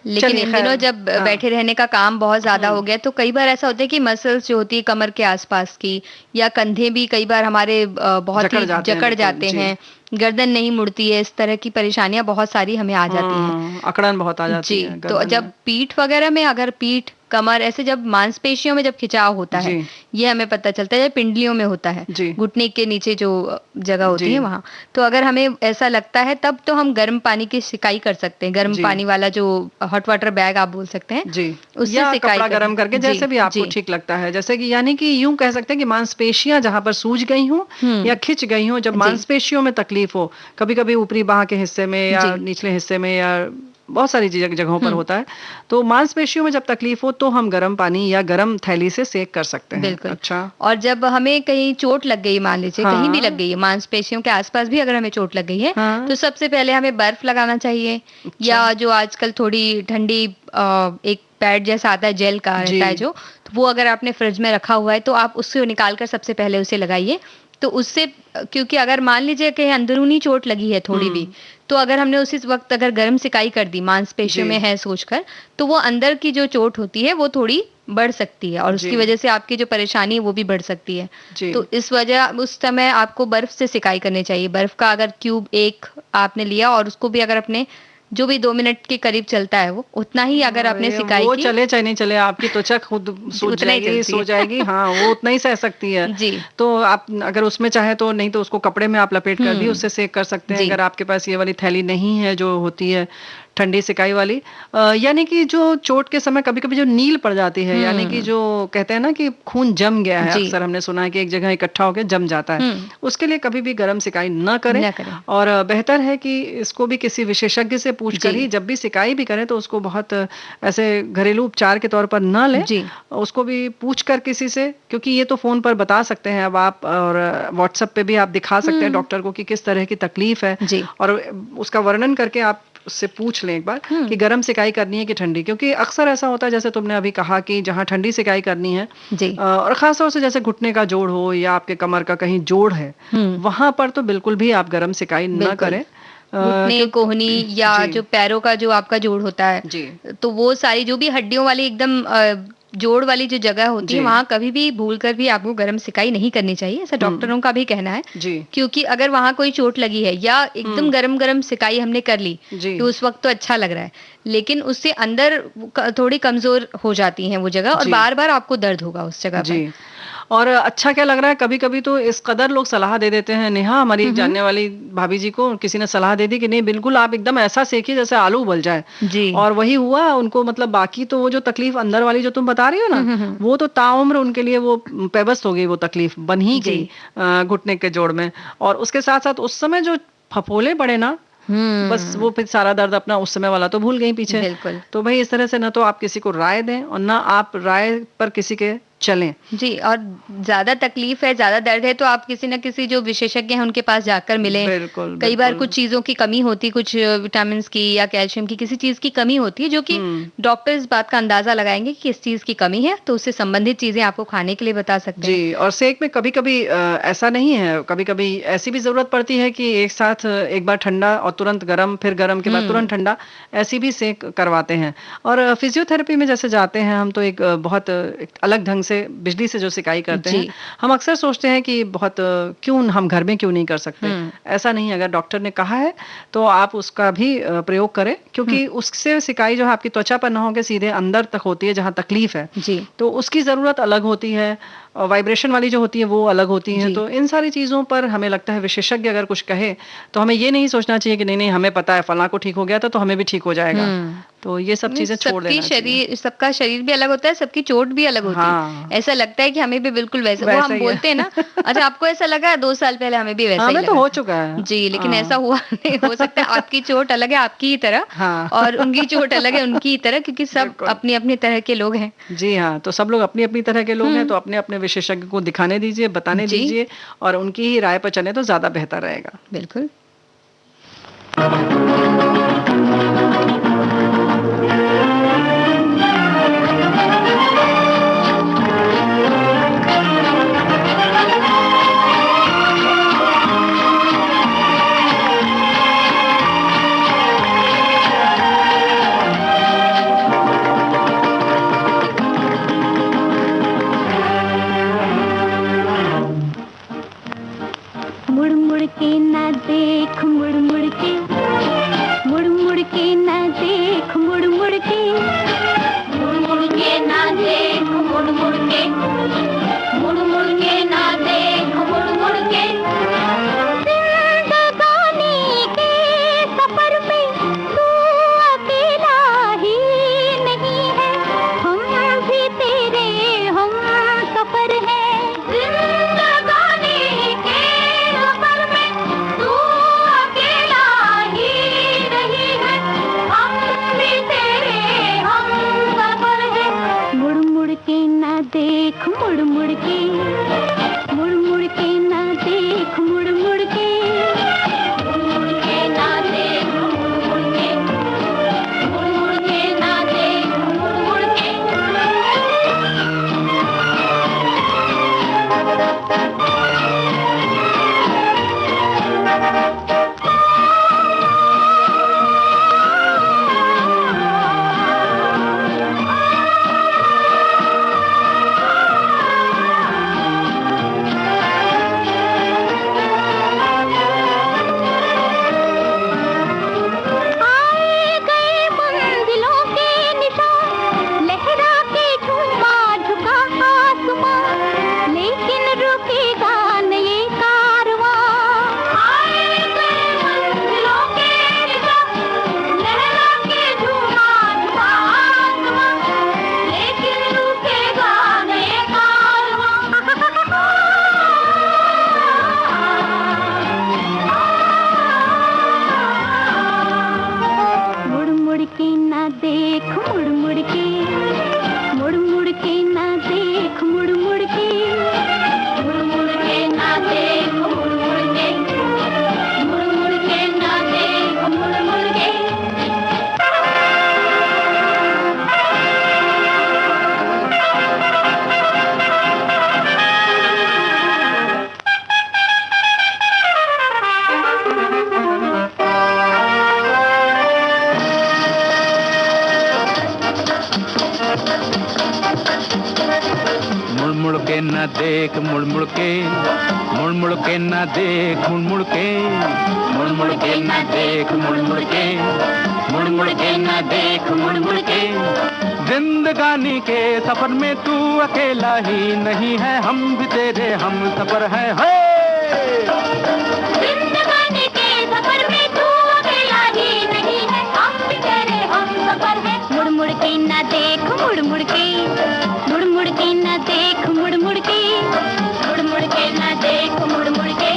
लेकिन इन दिनों जब बैठे रहने का काम बहुत ज्यादा हो गया तो कई बार ऐसा होता है कि मसल्स जो होती है कमर के आसपास की या कंधे भी कई बार हमारे बहुत ही जकड़ जाते हैं गर्दन नहीं मुड़ती है, इस तरह की परेशानियां बहुत सारी हमें आ जाती हैं।
अकड़न बहुत आ जाती
जी,
है
तो
गर्दन
जब
में।
पीठ वगैरह में, अगर पीठ, कमर, ऐसे जब मांसपेशियों में जब खिंचाव होता है,
जी
ये हमें पता चलता है। या पिंडलियों में होता है,
जी
घुटने के नीचे जो जगह होती
जी
है वहां, तो अगर हमें ऐसा लगता है तब तो हम गर्म पानी की सिकाई कर सकते हैं। गर्म
जी
पानी वाला जो हॉट वाटर बैग आप बोल सकते हैं,
जी,
उससे
या
सिकाई
कपड़ा
कर।
गरम करके,
जी
जैसे भी आपको
जी।
ठीक लगता है। जैसे कि यानी कि यूं कह सकते हैं कि मांसपेशियां जहां पर सूज गई हों या खिंच गई हों, जब
जी
मांसपेशियों में तकलीफ हो, कभी कभी ऊपरी बाह के हिस्से में या
जी।
निचले हिस्से में या बहुत सारी जगहों पर होता है, तो मांसपेशियों में जब तकलीफ हो तो हम गर्म पानी या गर्म थैली से सेक कर सकते हैं।
बिल्कुल।
अच्छा।
और जब हमें कहीं चोट लग गई, मान लीजिए कहीं भी लग
हाँ
गई है, मांसपेशियों के आसपास भी अगर हमें चोट लग गई है,
हाँ।
तो सबसे पहले हमें बर्फ लगाना चाहिए।
अच्छा।
या जो आजकल थोड़ी ठंडी एक पैड जैसा आता है, जेल का
जी
रहता है जो, तो वो अगर आपने फ्रिज में रखा हुआ है तो आप उससे निकाल कर सबसे पहले उसे लगाइए। तो उससे, क्योंकि अगर मान लीजिए कहीं अंदरूनी चोट लगी है थोड़ी भी, तो अगर हमने उसी वक्त अगर गर्म सिकाई कर दी मांसपेशियों
जी
में है सोचकर, तो वो अंदर की जो चोट होती है वो थोड़ी बढ़ सकती है, और
जी
उसकी वजह से आपकी जो परेशानी है वो भी बढ़ सकती है।
जी
तो इस वजह उस समय आपको बर्फ से सिकाई करनी चाहिए। बर्फ का अगर क्यूब एक आपने लिया, और उसको भी अगर अपने जो भी 2 मिनट के करीब चलता है वो, उतना ही अगर आपने सिकाई
वो
की,
चले चाहे नहीं चले, आपकी त्वचा खुद सूज
उतना ही
जाएगी,
चलती
सो
है।
जाएगी। हाँ, वो उतना ही सह सकती है।
जी।
तो आप अगर उसमें चाहे तो, नहीं तो उसको कपड़े में आप लपेट कर भी उससे सेक कर सकते हैं,
जी
अगर आपके पास ये वाली थैली नहीं है जो होती है ठंडी सिकाई वाली। यानी कि जो चोट के समय कभी कभी जो नील पड़ जाती है, यानी कि जो कहते हैं ना कि खून जम गया है,
जी।
अक्सर हमने सुना है कि एक जगह इकट्ठा होकर जम जाता है, उसके लिए कभी भी गर्म सिकाई न करें।
ना करें।
और बेहतर है कि इसको भी किसी विशेषज्ञ से पूछ कर
जी
ही, जब भी सिकाई भी करें तो उसको बहुत ऐसे घरेलू उपचार के तौर पर न लें,
जी
उसको भी पूछ कर किसी से, क्योंकि ये तो फोन पर बता सकते हैं अब आप, और व्हाट्सएप पे भी आप दिखा सकते हैं डॉक्टर को कि किस तरह की तकलीफ है,
जी
और उसका वर्णन करके आप उससे पूछ लें एक बार कि गर्म सिकाई करनी है कि ठंडी। क्योंकि अक्सर ऐसा होता है, जैसे तुमने अभी कहा कि जहां ठंडी सिकाई करनी है,
जी
और खास तौर से जैसे घुटने का जोड़ हो या आपके कमर का कहीं जोड़ है, वहां पर तो बिल्कुल भी आप गर्म सिकाई न
बिल्कुल।
करें।
घुटने, कोहनी, या
जी
जो पैरों का जो आपका जोड़ होता है,
जी
तो वो सारी जो भी हड्डियों वाली एकदम जोड़ वाली जो जगह होती है,
जी
वहां कभी भी भूलकर भी आपको गर्म सिकाई नहीं करनी चाहिए, ऐसा डॉक्टरों का भी कहना है।
जी
क्योंकि अगर वहां कोई चोट लगी है या एकदम गरम गरम सिकाई हमने कर ली,
जी
तो उस वक्त तो अच्छा लग रहा है, लेकिन उससे अंदर थोड़ी कमजोर हो जाती हैं वो जगह, और
जी
बार बार आपको दर्द होगा उस जगह पर।
जी। और अच्छा क्या लग रहा है, कभी कभी तो इस कदर लोग सलाह दे देते हैं, नेहा हमारी एक जानने वाली भाभी जी को किसी ने सलाह दे दी कि नहीं, बिल्कुल आप एकदम ऐसा सेकिए जैसे आलू उबल जाए।
जी
और वही हुआ उनको, मतलब बाकी तो वो जो तकलीफ अंदर वाली जो तुम बता रही हो ना, वो तो ताउम्र उनके लिए वो पेबस्त हो गई, वो तकलीफ बन ही
जी।
गई घुटने के जोड़ में। और उसके साथ साथ उस समय जो फफोले पड़े ना, बस वो फिर सारा दर्द अपना उस समय वाला तो भूल गई पीछे।
बिल्कुल।
तो भाई इस तरह से ना तो आप किसी को राय दें और ना आप राय पर किसी के चलें।
जी, और ज्यादा तकलीफ है, ज्यादा दर्द है, तो आप किसी न किसी जो विशेषज्ञ हैं उनके पास जाकर मिलें।
बिल्कुल
कई बार
बिल्कुल।
कुछ चीजों की कमी होती, कुछ विटामिन की या कैल्शियम की किसी चीज की कमी होती है, जो कि डॉक्टर इस बात का अंदाजा लगाएंगे कि किस चीज की कमी है, तो उससे संबंधित चीजें आपको खाने के लिए बता सकते हैं।
जी, और सेक में कभी कभी ऐसा नहीं है, कभी कभी ऐसी भी जरूरत पड़ती है कि एक साथ एक बार ठंडा और तुरंत गर्म, फिर गर्म के बाद तुरंत ठंडा, ऐसी भी सेक करवाते हैं। और फिजियोथेरेपी में जैसे जाते हैं हम, तो एक बहुत एक अलग ढंग से बिजली से जो सिकाई करते हैं, हम अक्सर सोचते हैं कि बहुत क्यों हम घर में क्यों नहीं कर सकते। ऐसा नहीं, अगर डॉक्टर ने कहा है तो आप उसका भी प्रयोग करें, क्योंकि उससे सिकाई जो है आपकी त्वचा पर ना होकर सीधे अंदर तक होती है जहां तकलीफ है।
जी
तो उसकी जरूरत अलग होती है, और वाइब्रेशन वाली जो होती है वो अलग होती है। तो इन सारी चीजों पर हमें लगता है विशेषज्ञ अगर कुछ कहे तो हमें ये नहीं सोचना चाहिए कि नहीं नहीं हमें पता है फलां को ठीक हो गया था तो हमें भी ठीक हो जाएगा। तो ये सब चीजें छोड़ देना चाहिए।
सबका शरीर भी अलग होता है, सबकी चोट भी अलग होती
हाँ।
है। ऐसा लगता है कि हमें भी बिल्कुल वैसे वो हम
ही है।
बोलते हैं ना, अच्छा आपको ऐसा लगा 2 साल पहले हमें भी वैसा ही
हमें
लगा
तो हो
था।
चुका है।
जी, लेकिन ऐसा हुआ नहीं, हो सकता है आपकी चोट अलग है आपकी ही तरह,
हाँ।
और उनकी चोट अलग है उनकी ही तरह, क्योंकि सब अपनी अपनी तरह के लोग हैं।
जी हाँ, तो सब लोग अपनी अपनी तरह के लोग हैं, तो अपने अपने विशेषज्ञ को दिखाने दीजिए, बताने
जी।
दीजिए, और उनकी ही राय पर चले तो ज्यादा बेहतर रहेगा।
बिल्कुल।
मुड़ मुड़ के न देख मुड़ मुड़ के ना देख मुड़ मुड़ के, मुड़ मुड़ के ना देख मुड़ मुड़ के। जिंदगानी के सफर में तू अकेला ही नहीं है, हम भी तेरे हम सफर हैं। जिंदगानी के सफर में तू अकेला ही नहीं है, हम भी तेरे हम सफर हैं। मुड़ मुड़ के ना देख मुड़ मुड़ के, मुड़ मुड़ के ना देख मुड़ मुड़ के, मुड़ मुड़ के ना देख मुड़ मुड़ के, मुड़ मुड़ के ना देख मुड़ मुड़ के। आए गए मंजिलों के निशान, लहरा के झूमा झुका आसमां, लेकिन रुकेगा न ये कारवां। आए गए मंजिलों के निशान, लहरा के झूमा झुका आसमां, लेकिन रुकेगा न ये कारवां। मुड़ मुड़ के ना देख मुड़ मुड़ के, मुड़ मुड़ के ना देख मुड़ मुड़ के, मुड़ मुड़ के ना देख मुड़ मुड़ के, मुड़ मुड़ के ना देख मुड़ मुड़ के।
मुड़ मुड़ के ना देख मुड़ मुड़ के, मुड़ मुड़ के ना देख मुड़ मुड़ के, मुड़ मुड़ के ना देख मुड़ मुड़ के, मुड़ मुड़ के ना देख मुड़ मुड़ के। जिंदगानी के सफर में तू अकेला ही नहीं है, हम भी तेरे हम सफर है।
जिंदगानी के सफर में तू अकेला ही नहीं है, हम भी तेरे हम सफर हैं। मुड़ मुड़ के ना देख मुड़ मुड़ के, मुड़ मुड़ के ना देख मुड़ मुड़ के, मुड़ मुड़ के ना देख मुड़ मुड़ के,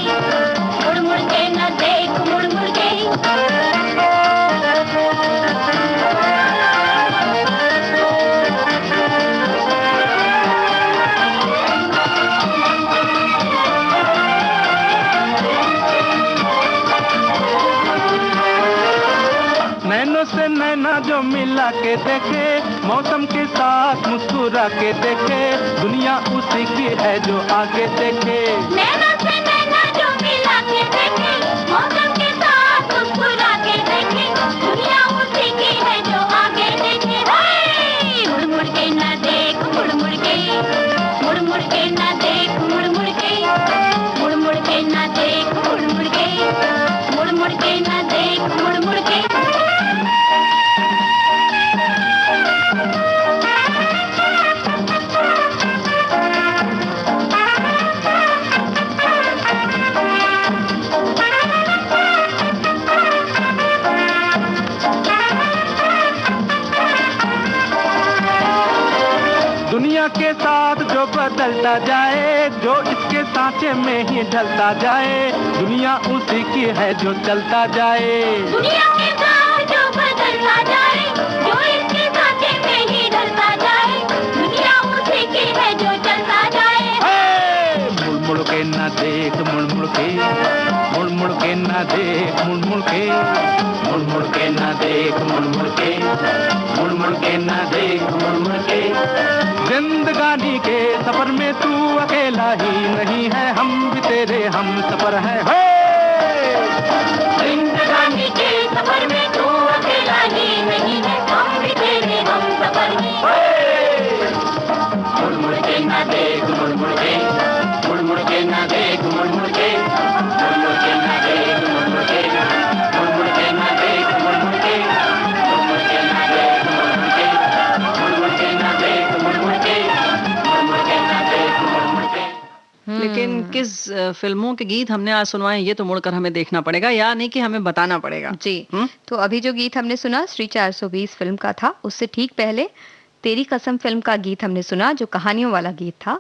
मुड़ मुड़ के ना देख मुड़ मुड़ के।
नैनों से नैना जो मिला के देखे, मौसम के साथ मुस्कुरा के देखे, दुनिया उसी की है जो आगे देखे।
नैना से नैना जो मिला के देखे, मौसम के साथ मुस्कुरा के देखे, दुनिया उसी की है जो आगे देखे। हाय! मुड़ मुड़ के ना देख मुड़ मुड़ के, मुड़ मुड़ के ना देख मुड़ मुड़ के, मुड़ मुड़ के ना देख मुड़ मुड़ के, मुड़ मुड़ के ना देख मुड़ मुड़ के।
दुनिया के साथ जो बदलता जाए, जो इसके सांचे में ही ढलता जाए, दुनिया उसी की है जो चलता जाए।
दुनिया के साथ जो बदलता जाए, जो इसके सांचे में ही ढलता जाए, दुनिया उसी की है जो चलता जाए।
मुड़ मुड़ के ना देख मुड़ मुड़ के, मुड़ मुड़ के ना देख मुड़ मुड़ के, मुड़ मुड़ के ना देख मुड़ मुड़ के, मुड़ मुड़ के ना देख मुड़ मुड़ के। जिंदगानी के सफर में तू अकेला ही नहीं है, हम भी तेरे हम सफर है।
जिंदगानी के सफर में तू अकेला ही नहीं है, हम भी तेरे हम सफर हैं।
मुड़ मुड़ के ना देख मुड़ मुड़ के, मुड़ मुड़ के ना देख मुड़ मुड़ के, मुड़ मुड़ के ना देख मुड़ मुड़ के, मुड़ मुड़ के ना देख मुड़ मुड़ के, मुड़ मुड़ के ना देख मुड़ मुड़ के।
लेकिन किस फिल्मों के गीत हमने आज सुनवाए ये तो मुड़कर हमें देखना पड़ेगा, या नहीं कि हमें बताना पड़ेगा।
जी। तो अभी जो गीत हमने सुना श्री 420 फिल्म का था, उससे ठीक पहले तेरी कसम फिल्म का गीत हमने सुना जो कहानियों वाला गीत था,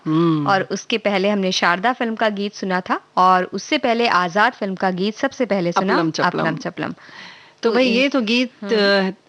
और उसके पहले हमने शारदा फिल्म का गीत सुना था, और उससे पहले आजाद फिल्म का गीत सबसे पहले सुना अपलम चपलम।
तो भाई ये तो गीत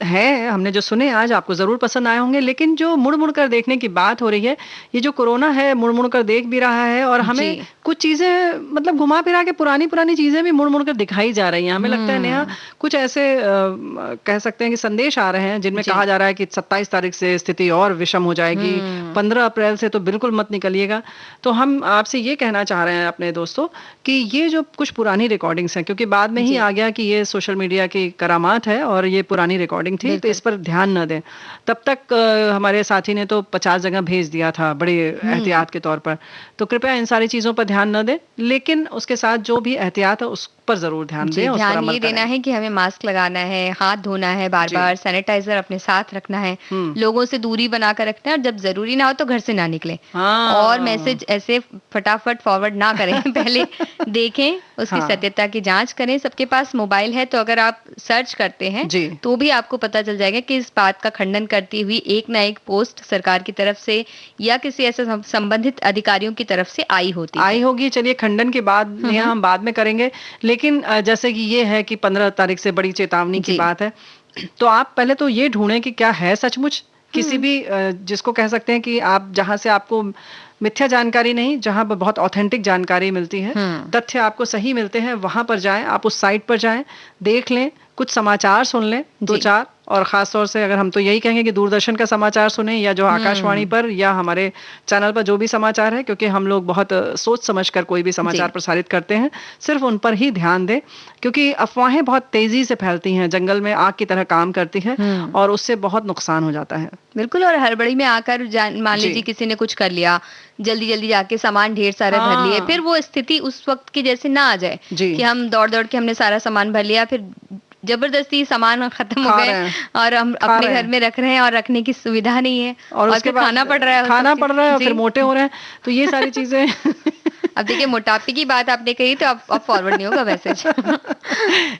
है हमने जो सुने आज, आपको जरूर पसंद आए होंगे। लेकिन जो मुड़ मुड़ कर देखने की बात हो रही है, ये जो कोरोना है मुड़ मुड़ कर देख भी रहा है, और हमें कुछ चीजें मतलब घुमा फिरा के पुरानी चीजें भी मुड़ मुड़ कर दिखाई जा रही हैं। हमें लगता है नेहा कुछ ऐसे कह सकते हैं कि संदेश आ रहे हैं जिनमें कहा जा रहा है कि 27 तारीख से स्थिति और विषम हो जाएगी, 15 अप्रैल से तो बिल्कुल मत निकलिएगा। तो हम आपसे ये कहना चाह रहे हैं अपने दोस्तों कि ये जो कुछ पुरानी रिकॉर्डिंग्स हैं, क्योंकि बाद में ही आ गया कि ये सोशल मीडिया की करामात है और ये पुरानी रिकॉर्डिंग थी, तो इस पर ध्यान न दें। तब तक हमारे साथी ने तो 50 जगह भेज दिया था बड़े एहतियात के तौर पर, तो कृपया इन सारी चीजों पर ध्यान न दें, लेकिन उसके साथ जो भी एहतियात है उस पर जरूर ध्यान दें।
ध्यान ये देना है कि हमें मास्क लगाना है, हाथ धोना है बार बार, सैनिटाइजर अपने साथ रखना है, लोगों से दूरी बनाकर रखना है, और जब जरूरी ना हो तो घर से ना निकले। और मैसेज ऐसे फटाफट फॉरवर्ड ना करें, पहले देखें, उसकी सत्यता की जांच करें। सबके पास मोबाइल है, तो अगर आप सर्च करते हैं तो भी आपको पता चल जाएगा कि इस बात का खंडन करती हुई एक ना एक पोस्ट सरकार की तरफ से या किसी ऐसे संबंधित अधिकारियों की तरफ से आई होगी।
चलिए खंडन के बाद हम बाद में करेंगे, लेकिन जैसे कि ये है कि 15 तारीख से बड़ी चेतावनी की बात है, तो आप पहले तो ये ढूंढें कि क्या है सचमुच। किसी भी जिसको कह सकते हैं कि आप जहां से आपको मिथ्या जानकारी नहीं, जहां पर बहुत ऑथेंटिक जानकारी मिलती है, तथ्य आपको सही मिलते हैं, वहां पर जाएं, आप उस साइट पर जाएं, देख लें, कुछ समाचार सुन लें 2-4, और खास तौर से अगर हम तो यही कहेंगे कि दूरदर्शन का समाचार सुने, या जो आकाशवाणी पर या हमारे चैनल पर जो भी समाचार है, क्योंकि हम लोग बहुत सोच समझकर कोई भी समाचार प्रसारित करते हैं, सिर्फ उन पर ही ध्यान दें, क्योंकि अफवाहें बहुत तेजी से फैलती हैं, जंगल में आग की तरह काम करती है, और उससे बहुत नुकसान हो जाता है।
बिल्कुल, और हड़बड़ी में आकर मान लीजिए किसी ने कुछ कर लिया, जल्दी जल्दी जाके सामान ढेर सारे भर लिए, फिर वो स्थिति उस वक्त की जैसे ना आ जाए कि हम दौड़ दौड़ के हमने सारा सामान भर लिया, फिर जबरदस्ती सामान खत्म हो गए और हम अपने घर में रख रहे हैं और रखने की सुविधा नहीं है, और उसके खाना पड़ रहा है,
फिर मोटे हो रहे हैं, तो ये सारी चीजें
अब देखिए मोटापे की बात आपने कही, तो अब फॉरवर्ड नहीं होगा मैसेज।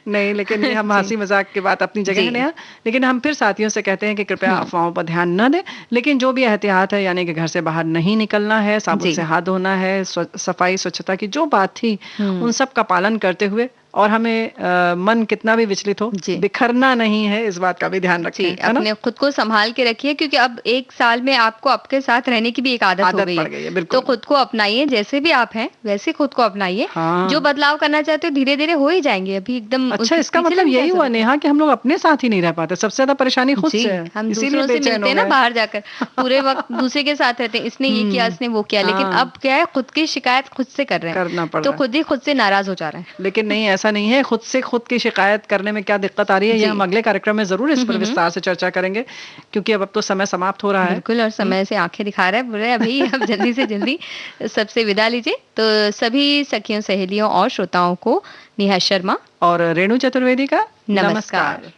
नहीं, लेकिन ये हम हंसी मजाक की बात अपनी जगह है, लेकिन हम फिर साथियों से कहते हैं कि कृपया अफवाहों पर ध्यान न दें, लेकिन जो भी एहतियात है, यानी कि घर से बाहर नहीं निकलना है, साबुन से हाथ धोना है, सफाई स्वच्छता की जो बात थी उन सब का पालन करते हुए, और हमें मन कितना भी विचलित हो बिखरना नहीं है, इस बात का भी ध्यान रखें।
अपने खुद को संभाल के रखिए, क्योंकि अब एक साल में आपको आपके साथ रहने की भी एक आदत हो गई है, तो खुद को अपनाइए, जैसे भी आप हैं वैसे खुद को अपनाइए। जो बदलाव करना चाहते हो धीरे धीरे हो ही जाएंगे, अभी एकदम।
अच्छा, इसका मतलब यही हुआ नेहा कि हम लोग अपने साथ ही नहीं रह पाते, सबसे ज्यादा परेशानी खुद से है।
हम दूसरों से मिलते हैं ना बाहर जाकर, पूरे वक्त दूसरे के साथ रहते हैं, इसने ये किया, इसने वो किया, लेकिन अब क्या है, खुद की शिकायत खुद से कर रहे हैं, तो खुद ही खुद से नाराज हो जा रहे हैं।
लेकिन नहीं, ऐसा नहीं है, खुद से खुद की शिकायत करने में क्या दिक्कत आ रही है, ये हम अगले कार्यक्रम में जरूर इस पर विस्तार से चर्चा करेंगे, क्योंकि अब तो समय समाप्त हो रहा है।
बिल्कुल, और समय से आंखें दिखा रहा है, बोल रहे हैं अभी अब जल्दी से जल्दी सबसे विदा लीजिए। तो सभी सखियों, सहेलियों और श्रोताओं को नेहा शर्मा
और रेणु चतुर्वेदी का नमस्कार।